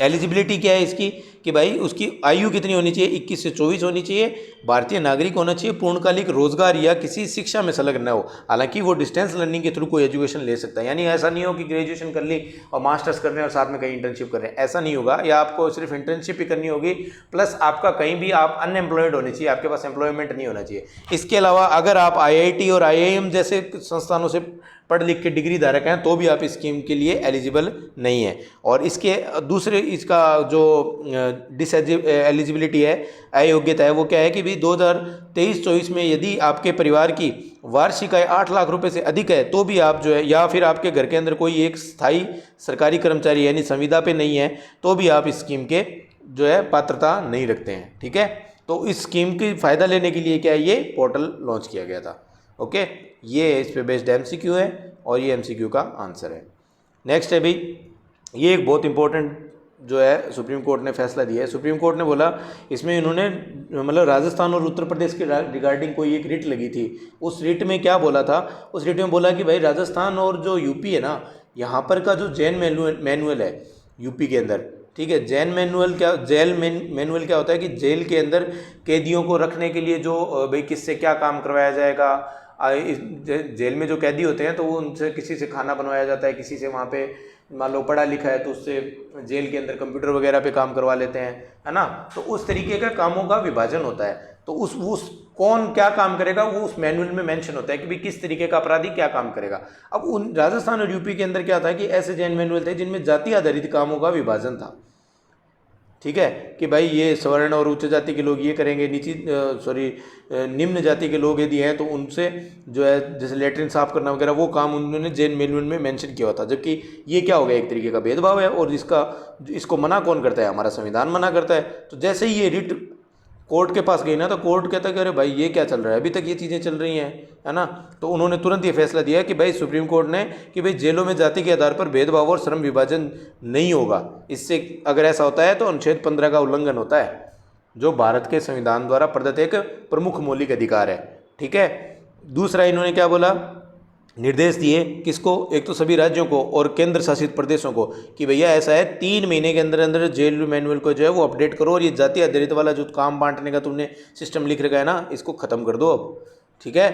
एलिजिबिलिटी क्या है इसकी कि भाई उसकी आयु कितनी होनी चाहिए? 21 से 24 होनी चाहिए, भारतीय नागरिक होना चाहिए, पूर्णकालिक रोजगार या किसी शिक्षा में संलग्न न हो। हालांकि वो डिस्टेंस लर्निंग के थ्रू कोई एजुकेशन ले सकता है, यानी ऐसा नहीं हो कि ग्रेजुएशन कर ली और मास्टर्स कर रहे हैं और साथ में कहीं इंटर्नशिप कर रहे हैं, ऐसा नहीं होगा। या आपको सिर्फ इंटर्नशिप ही करनी होगी, प्लस आपका कहीं भी आप अनएम्प्लॉयड होनी चाहिए, आपके पास एम्प्लॉयमेंट नहीं होना चाहिए। इसके अलावा अगर आप IIT और IIM जैसे संस्थानों से पढ़ लिख के डिग्री धारक हैं तो भी आप इस स्कीम के लिए एलिजिबल नहीं है। और इसके दूसरे इसका जो एलिजिबिलिटी है, अयोग्यता है, वो क्या है कि भाई 2023-24 में यदि आपके परिवार की वार्षिक आय 8 लाख रुपए से अधिक है तो भी आप जो है, या फिर आपके घर के अंदर कोई एक स्थायी सरकारी कर्मचारी यानी संविदा पे नहीं है तो भी आप इस स्कीम के जो है पात्रता नहीं रखते हैं। ठीक है, तो इस स्कीम की फ़ायदा लेने के लिए क्या है, ये पोर्टल लॉन्च किया गया था। ओके, ये इस पे बेस्ड एमसीक्यू है और ये एमसीक्यू का आंसर है। नेक्स्ट है भाई, ये एक बहुत इंपॉर्टेंट जो है सुप्रीम कोर्ट ने फैसला दिया है। सुप्रीम कोर्ट ने बोला, इसमें इन्होंने मतलब राजस्थान और उत्तर प्रदेश के रिगार्डिंग कोई एक रिट लगी थी, उस रिट में क्या बोला था, उस रिट में बोला कि भाई राजस्थान और जो यूपी है ना, यहाँ पर का जो जेल मैनुअल है यूपी के अंदर, ठीक है, जेल मैनुअल क्या होता है कि जेल के अंदर कैदियों को रखने के लिए जो भाई किससे क्या काम करवाया जाएगा, जेल में जो कैदी होते हैं तो वो उनसे किसी से खाना बनवाया जाता है, किसी से वहाँ पे मान लो पढ़ा लिखा है तो उससे जेल के अंदर कंप्यूटर वगैरह पे काम करवा लेते हैं, है ना। तो उस तरीके का कामों का विभाजन होता है। तो उस कौन क्या काम करेगा वो उस मैनुअल में मेंशन होता है कि भाई किस तरीके का अपराधी क्या काम करेगा। अब उन राजस्थान और यूपी के अंदर क्या था कि ऐसे जेल मैनुअल थे जिनमें जाति आधारित कामों का विभाजन था। ठीक है, कि भाई ये सवर्ण और उच्च जाति के लोग ये करेंगे, निम्न जाति के लोग यदि हैं तो उनसे जो है जैसे लेटरिन साफ करना वगैरह वो काम उन्होंने जेल मैनुअल में मेंशन किया था। जबकि ये क्या हो गया, एक तरीके का भेदभाव है और इसको मना कौन करता है, हमारा संविधान मना करता है। तो जैसे ही ये रिट कोर्ट के पास गई ना तो कोर्ट कहता है कि अरे भाई ये क्या चल रहा है, अभी तक ये चीज़ें चल रही हैं, है ना। तो उन्होंने तुरंत ये फैसला दिया कि भाई सुप्रीम कोर्ट ने कि भाई जेलों में जाति के आधार पर भेदभाव और श्रम विभाजन नहीं होगा। इससे अगर ऐसा होता है तो अनुच्छेद 15 का उल्लंघन होता है, जो भारत के संविधान द्वारा प्रदत्त एक प्रमुख मौलिक अधिकार है। ठीक है, दूसरा इन्होंने क्या बोला, निर्देश दिए किसको, एक तो सभी राज्यों को और केंद्र शासित प्रदेशों को कि भैया ऐसा है 3 महीने के अंदर अंदर जेल मैनुअल को जो है वो अपडेट करो और ये जाति आधारित वाला जो काम बांटने का तुमने सिस्टम लिख रखा है ना, इसको ख़त्म कर दो अब। ठीक है,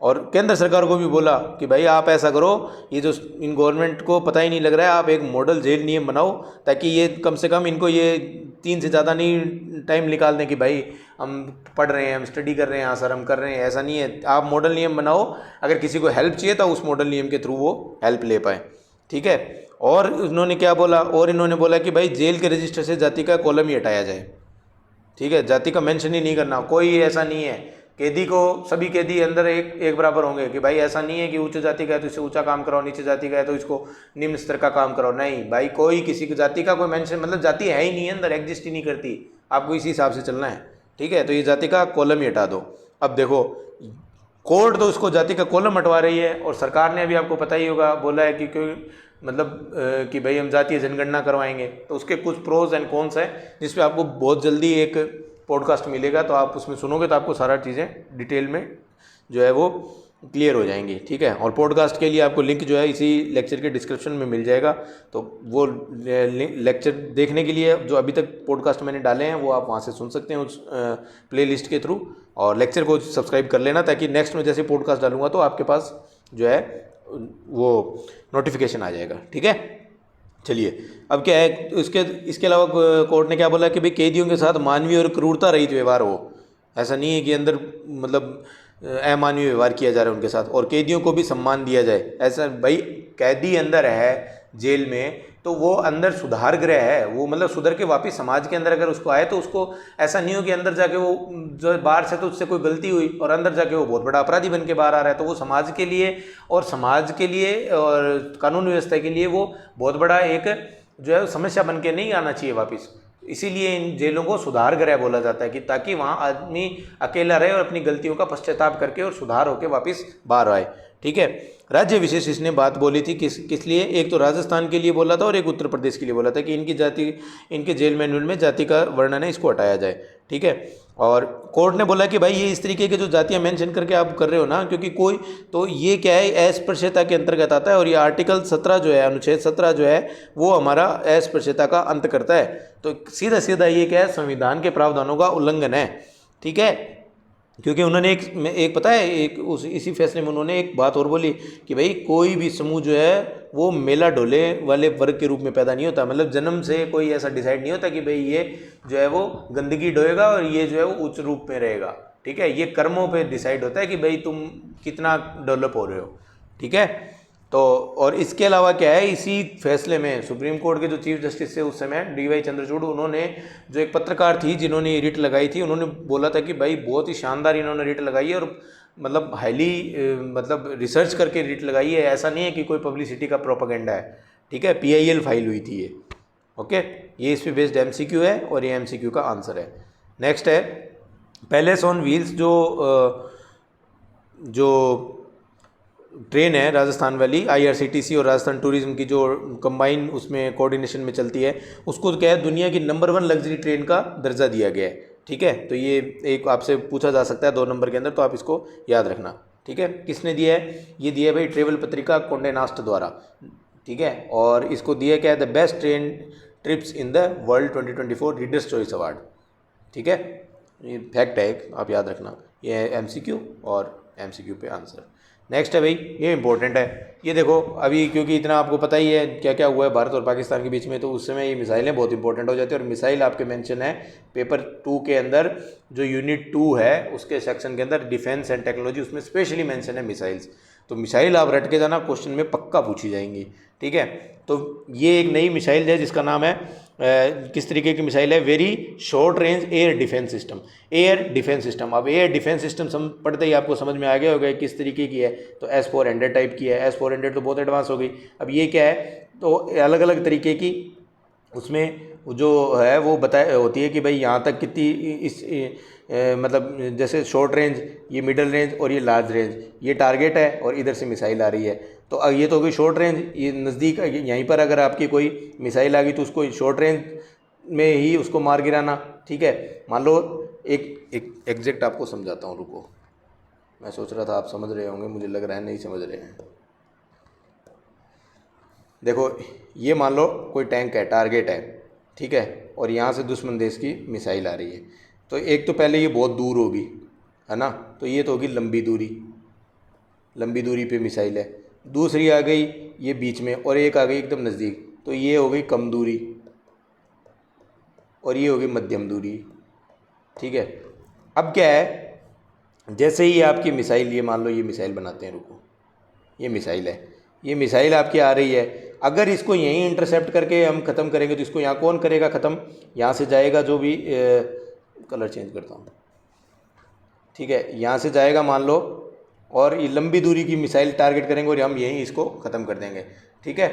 और केंद्र सरकार को भी बोला कि भाई आप ऐसा करो, ये जो इन गवर्नमेंट को पता ही नहीं लग रहा है, आप एक मॉडल जेल नियम बनाओ ताकि ये कम से कम इनको ये 3 से ज़्यादा नहीं टाइम निकाल दें कि भाई हम पढ़ रहे हैं, हम स्टडी कर रहे हैं, हाँ सर हम कर रहे हैं, ऐसा नहीं है। आप मॉडल नियम बनाओ, अगर किसी को हेल्प चाहिए तो उस मॉडल नियम के थ्रू वो हेल्प ले पाए। ठीक है, और उन्होंने क्या बोला, और इन्होंने बोला कि भाई जेल के रजिस्टर से जाति का कॉलम ही हटाया जाए। ठीक है, जाति का मेंशन ही नहीं करना, कोई ऐसा नहीं है कैदी को सभी कैदी अंदर एक बराबर होंगे कि भाई ऐसा नहीं है कि उच्च जाति का है तो इससे ऊंचा काम कराओ, नीचे जाति का है तो इसको निम्न स्तर का काम कराओ। नहीं भाई, कोई किसी की जाति का कोई मेंशन, मतलब जाति है ही नहीं, अंदर एग्जिस्ट ही नहीं करती, आपको इसी हिसाब से चलना है। ठीक है, तो ये जाति का कॉलम ही हटा दो। अब देखो कोर्ट तो उसको जाति का कॉलम हटवा रही है और सरकार ने अभी आपको पता ही होगा बोला है कि मतलब कि भाई हम जातीय जनगणना करवाएंगे, तो उसके कुछ प्रोज एंड कॉन्स है जिसपे आपको बहुत जल्दी एक पॉडकास्ट मिलेगा, तो आप उसमें सुनोगे तो आपको सारा चीज़ें डिटेल में जो है वो क्लियर हो जाएंगी। ठीक है, और पॉडकास्ट के लिए आपको लिंक जो है इसी लेक्चर के डिस्क्रिप्शन में मिल जाएगा, तो वो लेक्चर देखने के लिए जो अभी तक पॉडकास्ट मैंने डाले हैं वो आप वहाँ से सुन सकते हैं उस प्लेलिस्ट के थ्रू, और लेक्चर को सब्सक्राइब कर लेना ताकि नेक्स्ट में जैसे पॉडकास्ट डालूंगा तो आपके पास जो है वो नोटिफिकेशन आ जाएगा। ठीक है, चलिए अब क्या है, इसके अलावा कोर्ट ने क्या बोला कि भाई कैदियों के साथ मानवीय और क्रूरता रहित व्यवहार हो। ऐसा नहीं है कि अंदर मतलब अमानवीय व्यवहार किया जा रहा है उनके साथ, और कैदियों को भी सम्मान दिया जाए। ऐसा भाई कैदी अंदर है जेल में तो वो अंदर सुधार गृह है, वो मतलब सुधर के वापस समाज के अंदर अगर उसको आए तो उसको ऐसा नहीं हो कि अंदर जाके वो जो बाहर से तो उससे कोई गलती हुई और अंदर जाके वो बहुत बड़ा अपराधी बन के बाहर आ रहा है, तो वो समाज के लिए और कानून व्यवस्था के लिए वो बहुत बड़ा एक जो है समस्या बन के नहीं आना चाहिए वापस। इसीलिए इन जेलों को सुधार गृह बोला जाता है कि ताकि वहाँ आदमी अकेला रहे और अपनी गलतियों का पश्चाताप करके और सुधार होकर वापस बाहर आए। ठीक है, राज्य विशेष इसने बात बोली थी किस लिए, एक तो राजस्थान के लिए बोला था और एक उत्तर प्रदेश के लिए बोला था कि इनके जेल मैनुअल में जाति का वर्णन है, इसको हटाया जाए। ठीक है, और कोर्ट ने बोला कि भाई ये इस तरीके के जो जातियाँ मेंशन करके आप कर रहे हो ना, क्योंकि कोई तो ये क्या है अस्पृश्यता के अंतर्गत आता है, और ये आर्टिकल 17 जो है, अनुच्छेद 17 जो है वो हमारा अस्पृश्यता का अंत करता है। तो सीधा सीधा ये क्या है, संविधान के प्रावधानों का उल्लंघन है। ठीक है, क्योंकि उन्होंने एक पता है इसी फैसले में उन्होंने एक बात और बोली कि भाई कोई भी समूह जो है वो मेला ढोले वाले वर्ग के रूप में पैदा नहीं होता, मतलब जन्म से कोई ऐसा डिसाइड नहीं होता कि भाई ये जो है वो गंदगी ढोएगा और ये जो है वो उच्च रूप में रहेगा। ठीक है, ये कर्मों पे डिसाइड होता है कि भाई तुम कितना डेवलप हो रहे हो। ठीक है, तो और इसके अलावा क्या है, इसी फैसले में सुप्रीम कोर्ट के जो चीफ जस्टिस थे उस समय DY चंद्रचूड़, उन्होंने जो एक पत्रकार थी जिन्होंने ये रिट लगाई थी, उन्होंने बोला था कि भाई बहुत ही शानदार इन्होंने रिट लगाई है और मतलब हाईली मतलब रिसर्च करके रिट लगाई है, ऐसा नहीं है कि कोई पब्लिसिटी का प्रोपेगेंडा है। ठीक है, PIL फाइल हुई थी ये। ओके, ये इस पे बेस्ड MCQ है और ये MCQ का आंसर है। नेक्स्ट है पैलेस ऑन व्हील्स, जो ट्रेन है राजस्थान वाली IRCTC और राजस्थान टूरिज्म की जो कंबाइन उसमें कोऑर्डिनेशन में चलती है, उसको क्या है दुनिया की नंबर 1 लग्जरी ट्रेन का दर्जा दिया गया है। ठीक है, तो ये एक आपसे पूछा जा सकता है 2 नंबर के अंदर, तो आप इसको याद रखना। ठीक है, किसने दिया है? ये दिया है भाई ट्रेवल पत्रिका कोंडे नास्ट द्वारा। ठीक है, और इसको दिया क्या है? The best train trips in the world 2024 readers choice award. ठीक है, ये फैक्ट है एक, आप याद रखना। ये है MCQ और MCQ पे आंसर। नेक्स्ट है भाई, ये इंपॉर्टेंट है, ये देखो अभी क्योंकि इतना आपको पता ही है क्या क्या हुआ है भारत और पाकिस्तान के बीच में, तो उस समय ये मिसाइलें बहुत इंपॉर्टेंट हो जाती है। और मिसाइल आपके मेंशन है पेपर 2 के अंदर, जो यूनिट 2 है उसके सेक्शन के अंदर डिफेंस एंड टेक्नोलॉजी, उसमें स्पेशली मेंशन है मिसाइल्स। तो मिसाइल आप रट के जाना, क्वेश्चन में पक्का पूछी जाएंगी। ठीक है, तो ये एक नई मिसाइल है जिसका नाम है किस तरीके की मिसाइल है? Very short range air defence system. Air defence system, अब एयर डिफेंस सिस्टम पढ़ते ही आपको समझ में आ गया होगा किस तरीके की है। तो S-400 टाइप की है। S-400 तो बहुत एडवांस हो गई। अब ये क्या है? तो अलग अलग तरीके की उसमें जो है वो बताए होती है कि भाई यहाँ तक कितनी मतलब जैसे शॉर्ट रेंज, ये मिडल रेंज और ये लार्ज रेंज, ये टारगेट है और इधर से मिसाइल आ रही है। तो ये तो होगी शॉर्ट रेंज, ये नज़दीक यहीं पर अगर आपकी कोई मिसाइल आ गई तो उसको शॉर्ट रेंज में ही उसको मार गिराना। ठीक है, मान लो एक एग्जैक्ट आपको समझाता हूँ, रुको। मैं सोच रहा था आप समझ रहे होंगे, मुझे लग रहा है नहीं समझ रहे हैं। देखो ये मान लो कोई टैंक है, टारगेट है। ठीक है, और यहाँ से दुश्मन देश की मिसाइल आ रही है। तो एक तो पहले ये बहुत दूर होगी, है ना, तो ये तो होगी लंबी दूरी पे मिसाइल है। दूसरी आ गई ये बीच में, और एक आ गई एकदम नज़दीक, तो ये हो गई कम दूरी और ये हो गई मध्यम दूरी। ठीक है, अब क्या है, जैसे ही आपकी मिसाइल, ये मान लो ये मिसाइल बनाते हैं, रुको, ये मिसाइल है, ये मिसाइल आपकी आ रही है। अगर इसको यहीं इंटरसेप्ट करके हम ख़त्म करेंगे तो इसको यहाँ कौन करेगा ख़त्म? यहाँ से जाएगा जो भी कलर चेंज करता हूँ। ठीक है, यहाँ से जाएगा मान लो, और ये लंबी दूरी की मिसाइल टारगेट करेंगे और हम यहीं इसको ख़त्म कर देंगे। ठीक है,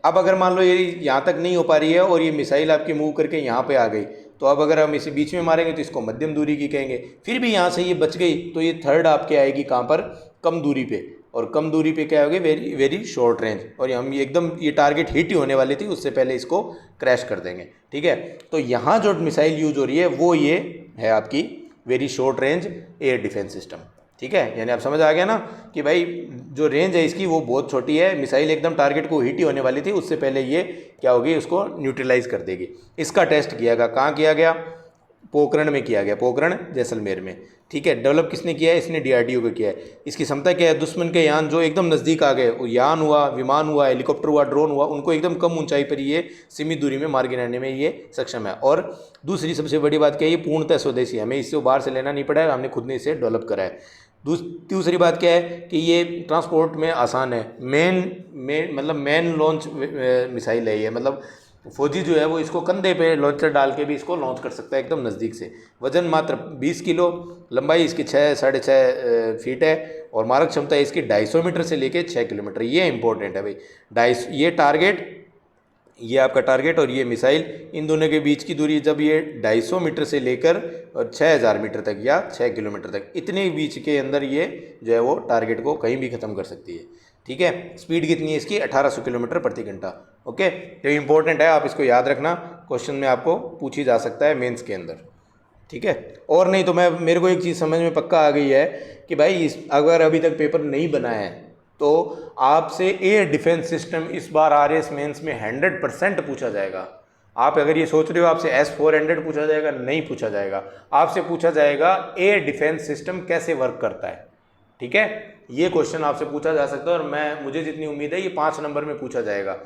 अब अगर मान लो ये यहाँ तक नहीं हो पा रही है और ये मिसाइल आपकी मूव करके यहाँ पे आ गई, तो अब अगर हम इसे बीच में मारेंगे तो इसको मध्यम दूरी की कहेंगे। फिर भी यहाँ से ये बच गई तो ये थर्ड आपके आएगी कहाँ पर? कम दूरी पे। और कम दूरी पे क्या होगी? Very very short range. और हम ये एकदम ये टारगेट हिट ही होने वाली थी, उससे पहले इसको क्रैश कर देंगे। ठीक है, तो यहाँ जो मिसाइल यूज हो रही है वो ये है आपकी very short range air defence system. ठीक है, यानी आप समझ आ गया ना कि भाई जो रेंज है इसकी वो बहुत छोटी है, मिसाइल एकदम टारगेट को हिट ही होने वाली थी, उससे पहले ये क्या होगी? उसको न्यूट्रलाइज कर देगी। इसका टेस्ट किया गया, कहाँ किया गया? पोखरण में किया गया, पोखरण जैसलमेर में। ठीक है, डेवलप किसने किया है? इसने DRDO को किया है। इसकी क्षमता क्या है? दुश्मन के यान जो एकदम नज़दीक आ गए, वो यान हुआ, विमान हुआ, हेलीकॉप्टर हुआ, ड्रोन हुआ, उनको एकदम कम ऊंचाई पर ये सीमित दूरी में मार गिराने में ये सक्षम है। और दूसरी सबसे बड़ी बात क्या है? ये पूर्णतः स्वदेशी है, हमें इससे बाहर से लेना नहीं पड़ा है, हमने खुद ने इसे डेवलप करा है। दूसरी बात क्या है कि ये ट्रांसपोर्ट में आसान है। मतलब मेन लॉन्च मिसाइल है ये, मतलब फौजी जो है वो इसको कंधे पे लॉन्चर डाल के भी इसको लॉन्च कर सकता है एकदम नज़दीक से। वजन मात्र 20 किलो, लंबाई इसकी 6-6.5 फीट है, और मारक क्षमता इसकी 250 मीटर से लेके 6 किलोमीटर। ये इंपॉर्टेंट है भाई, 250 ये टारगेट, ये आपका टारगेट और ये मिसाइल, इन दोनों के बीच की दूरी जब ये 250 मीटर से लेकर और 6000 मीटर तक या 6 किलोमीटर तक, इतने बीच के अंदर ये जो है वो टारगेट को कहीं भी ख़त्म कर सकती है। ठीक है, स्पीड कितनी है इसकी? 1800 किलोमीटर प्रति घंटा। ओके, तो इंपॉर्टेंट है, आप इसको याद रखना, क्वेश्चन में आपको पूछी जा सकता है मेंस के अंदर। ठीक है, और नहीं तो मेरे को एक चीज़ समझ में पक्का आ गई है कि भाई अगर अभी तक पेपर नहीं बना है तो आपसे एयर डिफेंस सिस्टम इस बार RS मेंस में 100% पूछा जाएगा। आप अगर ये सोच रहे हो आपसे S-400 पूछा जाएगा, नहीं पूछा जाएगा। आपसे पूछा जाएगा एयर डिफेंस सिस्टम कैसे वर्क करता है। ठीक है, ये क्वेश्चन आपसे पूछा जा सकता है, और मुझे जितनी उम्मीद है ये 5 नंबर में पूछा जाएगा।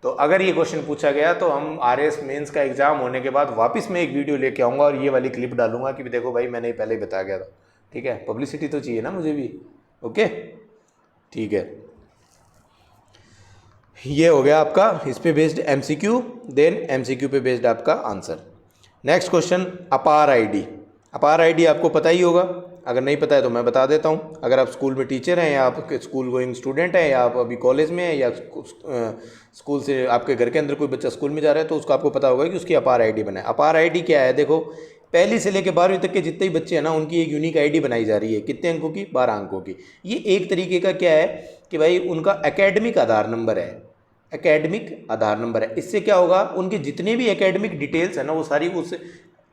तो अगर ये क्वेश्चन पूछा गया तो हम RS मेंस का एग्जाम होने के बाद वापस मैं एक वीडियो लेके आऊँगा और ये वाली क्लिप डालूंगा कि देखो भाई मैंने पहले ही बता गया था। ठीक है, पब्लिसिटी तो चाहिए ना मुझे भी। ओके, ठीक है। ये हो गया आपका इस पे बेस्ड एमसीक्यू, देन एमसीक्यू पे बेस्ड आपका आंसर। नेक्स्ट क्वेश्चन, अपार आईडी। अपार आईडी आपको पता ही होगा, अगर नहीं पता है तो मैं बता देता हूँ। अगर आप स्कूल में टीचर हैं या आप स्कूल गोइंग स्टूडेंट हैं या आप अभी कॉलेज में हैं या स्कूल से आपके घर के अंदर कोई बच्चा स्कूल में जा रहा है तो उसको आपको पता होगा कि उसकी अपार आईडी बनाए। अपार आईडी क्या है, देखो पहली से लेकर 12वीं तक के जितने ही बच्चे हैं ना उनकी एक यूनिक आईडी बनाई जा रही है। कितने अंकों की? 12 अंकों की। ये एक तरीके का क्या है कि भाई उनका एकेडमिक आधार नंबर है, एकेडमिक आधार नंबर है। इससे क्या होगा, उनके जितने भी एकेडमिक डिटेल्स है ना वो सारी उस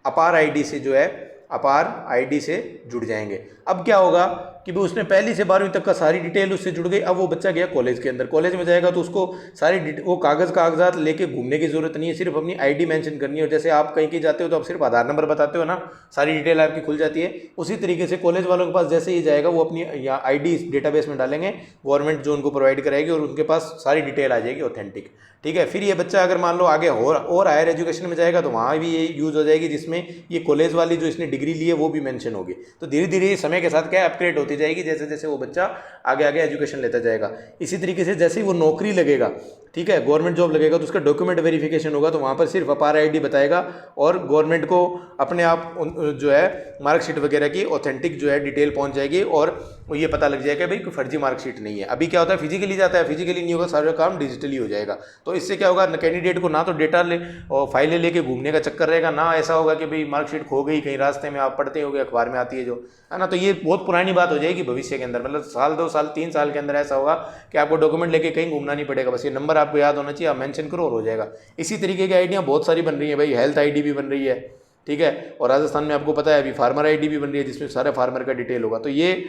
अपार आईडी से जो है अपार आईडी से जुड़ जाएंगे। अब क्या होगा कि भाई उसने पहली से 12वीं तक का सारी डिटेल उससे जुड़ गई। अब वो बच्चा गया कॉलेज के अंदर, कॉलेज में जाएगा तो उसको सारी वो कागजात लेके घूमने की जरूरत नहीं है, सिर्फ अपनी आईडी मेंशन करनी है। जैसे आप कहीं जाते हो तो आप सिर्फ आधार नंबर बताते हो ना, सारी डिटेल आपकी खुल जाती है। उसी तरीके से कॉलेज वालों के पास जैसे ही जाएगा वो अपनी या आईडी डेटाबेस में डालेंगे, गवर्नमेंट जो उनको प्रोवाइड कराएगी और उनके पास सारी डिटेल आ जाएगी ऑथेंटिक। ठीक है, फिर ये बच्चा अगर मान लो आगे और हायर एजुकेशन में जाएगा तो वहाँ भी ये यूज़ हो जाएगी, जिसमें ये कॉलेज वाली जो इसने डिग्री ली है वो भी मेंशन होगी। तो धीरे धीरे समय के साथ क्या है, अपग्रेड होती जाएगी जैसे जैसे वो बच्चा आगे आगे एजुकेशन लेता जाएगा। इसी तरीके से जैसे ही वो नौकरी लगेगा, ठीक है, गवर्नमेंट जॉब लगेगा तो उसका डॉक्यूमेंट वेरिफिकेशन होगा तो वहाँ पर सिर्फ अपार आईडी बताएगा और गवर्नमेंट को अपने आप जो है मार्कशीट वगैरह की ऑथेंटिक जो है डिटेल पहुँच जाएगी और ये पता लग जाएगा भाई कोई फर्जी मार्कशीट नहीं है। अभी क्या होता है, फिजिकली जाता है, फिजिकली नहीं होगा, सारा काम डिजिटली हो जाएगा। तो इससे क्या होगा, कैंडिडेट को ना तो डेटा ले और फाइलें लेके घूमने का चक्कर रहेगा, ना ऐसा होगा कि भाई मार्कशीट खो गई कहीं रास्ते में, आप पढ़ते होगे अखबार में आती है जो है ना। तो ये बहुत पुरानी बात हो जाएगी भविष्य के अंदर, मतलब साल 2 साल 3 साल के अंदर ऐसा होगा कि आपको डॉक्यूमेंट लेके कहीं घूमना नहीं पड़ेगा, बस ये नंबर आपको याद होना चाहिए, आप मेंशन करो और हो जाएगा। इसी तरीके की आईडियाँ बहुत सारी बन रही है भाई, हेल्थ आईडी भी बन रही है, ठीक है, और राजस्थान में आपको पता है अभी फार्मर आईडी भी बन रही है जिसमें सारे फार्मर का डिटेल होगा। तो ये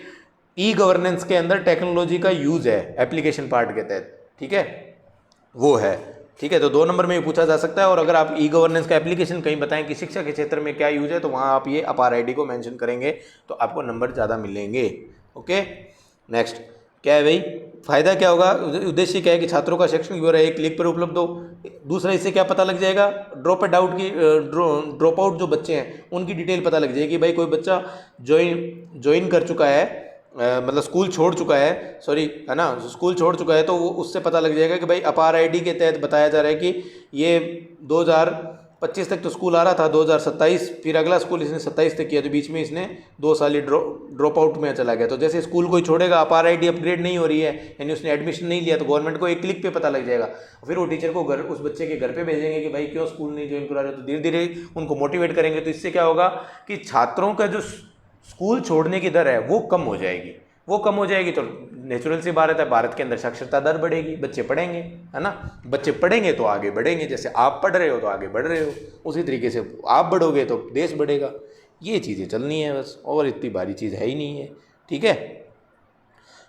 ई गवर्नेंस के अंदर टेक्नोलॉजी का यूज है एप्लीकेशन पार्ट के तहत, ठीक है, वो है। ठीक है, तो 2 नंबर में ये पूछा जा सकता है। और अगर आप ई गवर्नेंस का एप्लीकेशन कहीं बताएं कि शिक्षा के क्षेत्र में क्या यूज है तो वहाँ आप ये अपार आईडी को मेंशन करेंगे तो आपको नंबर ज़्यादा मिलेंगे। ओके, नेक्स्ट क्या है भाई, फायदा क्या होगा, उद्देश्य क्या है कि छात्रों का शैक्षणिक ब्यौरा एक क्लिक पर उपलब्ध हो। दूसरा, इससे क्या पता लग जाएगा, ड्रॉप आउट जो बच्चे हैं उनकी डिटेल पता लग जाएगी। भाई कोई बच्चा ज्वाइन कर चुका है, मतलब स्कूल छोड़ चुका है, सॉरी है ना, स्कूल छोड़ चुका है तो वो उससे पता लग जाएगा कि भाई अपार आईडी के तहत बताया जा रहा है कि ये 2025 तक तो स्कूल आ रहा था, 2027 फिर अगला स्कूल इसने 27 तक किया, तो बीच में इसने 2 साल ही ड्रॉप आउट में चला गया। तो जैसे स्कूल कोई छोड़ेगा, अपार आईडी अपग्रेड नहीं हो रही है यानी उसने एडमिशन नहीं लिया, तो गवर्नमेंट को एक क्लिक पे पता लग जाएगा। फिर वो टीचर को उस बच्चे के घर पे भेजेंगे कि भाई क्यों स्कूल नहीं ज्वाइन करा रहे, तो धीरे धीरे उनको मोटिवेट करेंगे। तो इससे क्या होगा कि छात्रों का जो स्कूल छोड़ने की दर है वो कम हो जाएगी, वो कम हो जाएगी तो नेचुरल सी बात है, भारत के अंदर साक्षरता दर बढ़ेगी, बच्चे पढ़ेंगे, है ना, बच्चे पढ़ेंगे तो आगे बढ़ेंगे। जैसे आप पढ़ रहे हो तो आगे बढ़ रहे हो, उसी तरीके से आप बढ़ोगे तो देश बढ़ेगा। ये चीज़ें चलनी है बस, और इतनी भारी चीज़ है ही नहीं है, ठीक है।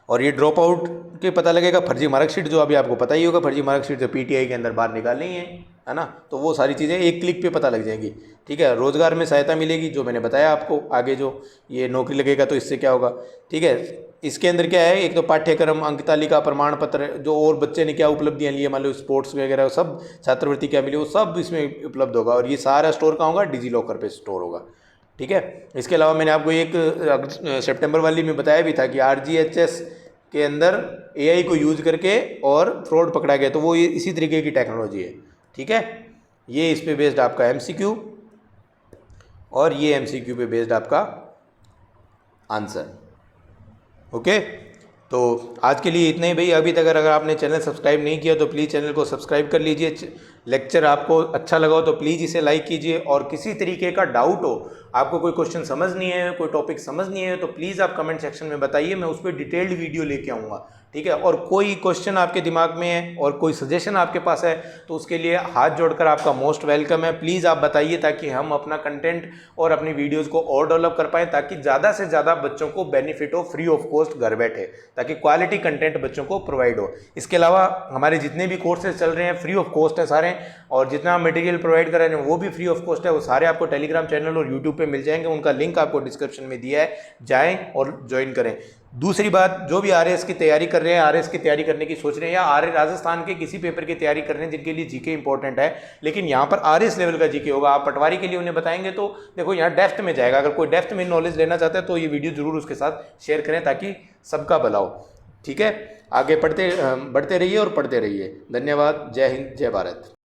और ये ड्रॉप आउट के पता लगेगा, फर्जी मार्कशीट जो अभी आपको पता ही होगा, फर्जी मार्कशीट जो पीटीआई के अंदर बाहर निकालनी है ना, तो वो सारी चीज़ें एक क्लिक पे पता लग जाएंगी, ठीक है। रोज़गार में सहायता मिलेगी, जो मैंने बताया आपको, आगे जो ये नौकरी लगेगा तो इससे क्या होगा, ठीक है। इसके अंदर क्या है, एक तो पाठ्यक्रम, अंक तालिका, प्रमाण पत्र, जो और बच्चे ने क्या उपलब्धियाँ ली है, मान लो स्पोर्ट्स वगैरह सब, छात्रवृत्ति क्या मिली, वो सब इसमें उपलब्ध होगा। और ये सारा स्टोर कहाँ होगा, डिजी लॉकर पे स्टोर होगा, ठीक है। इसके अलावा मैंने आपको एक सितंबर वाली में बताया भी था कि RGHS के अंदर AI को यूज करके और फ्रॉड पकड़ा गया, तो वो ये इसी तरीके की टेक्नोलॉजी है, ठीक है। ये इस पे बेस्ड आपका MCQ और ये MCQ पे बेस्ड आपका आंसर। ओके, तो आज के लिए इतना ही भाई। अभी तक अगर आपने चैनल सब्सक्राइब नहीं किया तो प्लीज़ चैनल को सब्सक्राइब कर लीजिए। लेक्चर आपको अच्छा लगा हो तो प्लीज़ इसे लाइक कीजिए, और किसी तरीके का डाउट हो, आपको कोई क्वेश्चन समझ नहीं है, कोई टॉपिक समझ नहीं है, तो प्लीज़ आप कमेंट सेक्शन में बताइए, मैं उस पर डिटेल्ड वीडियो लेके आऊँगा, ठीक है। और कोई क्वेश्चन आपके दिमाग में है और कोई सजेशन आपके पास है तो उसके लिए हाथ जोड़कर आपका मोस्ट वेलकम है। प्लीज़ आप बताइए ताकि हम अपना कंटेंट और अपनी वीडियोस को और डेवलप कर पाएँ, ताकि ज़्यादा से ज़्यादा बच्चों को बेनिफिट हो, फ्री ऑफ कॉस्ट घर बैठे, ताकि क्वालिटी कंटेंट बच्चों को प्रोवाइड हो। इसके अलावा हमारे जितने भी कोर्सेज चल रहे हैं फ्री ऑफ कॉस्ट है सारे, और जितना मटेरियल प्रोवाइड कर रहे हैं वो भी फ्री ऑफ कॉस्ट है। वो सारे आपको टेलीग्राम चैनल और यूट्यूब पे मिल जाएंगे, उनका लिंक आपको डिस्क्रिप्शन में दिया है, जाएं और ज्वाइन करें। दूसरी बात, जो भी RAS की तैयारी कर रहे हैं, RAS की तैयारी करने की सोच रहे हैं, या राजस्थान के किसी पेपर की तैयारी कर रहे हैं जिनके लिए जीके इंपॉर्टेंट है, लेकिन यहाँ पर RAS लेवल का जीके होगा, आप पटवारी के लिए उन्हें बताएंगे तो देखो यहाँ डेप्थ में जाएगा। अगर कोई डेप्थ में नॉलेज लेना चाहता है तो ये वीडियो जरूर उसके साथ शेयर करें ताकि सबका भला हो, ठीक है, आगे बढ़ते रहिए और पढ़ते रहिए। धन्यवाद। जय हिंद, जय भारत।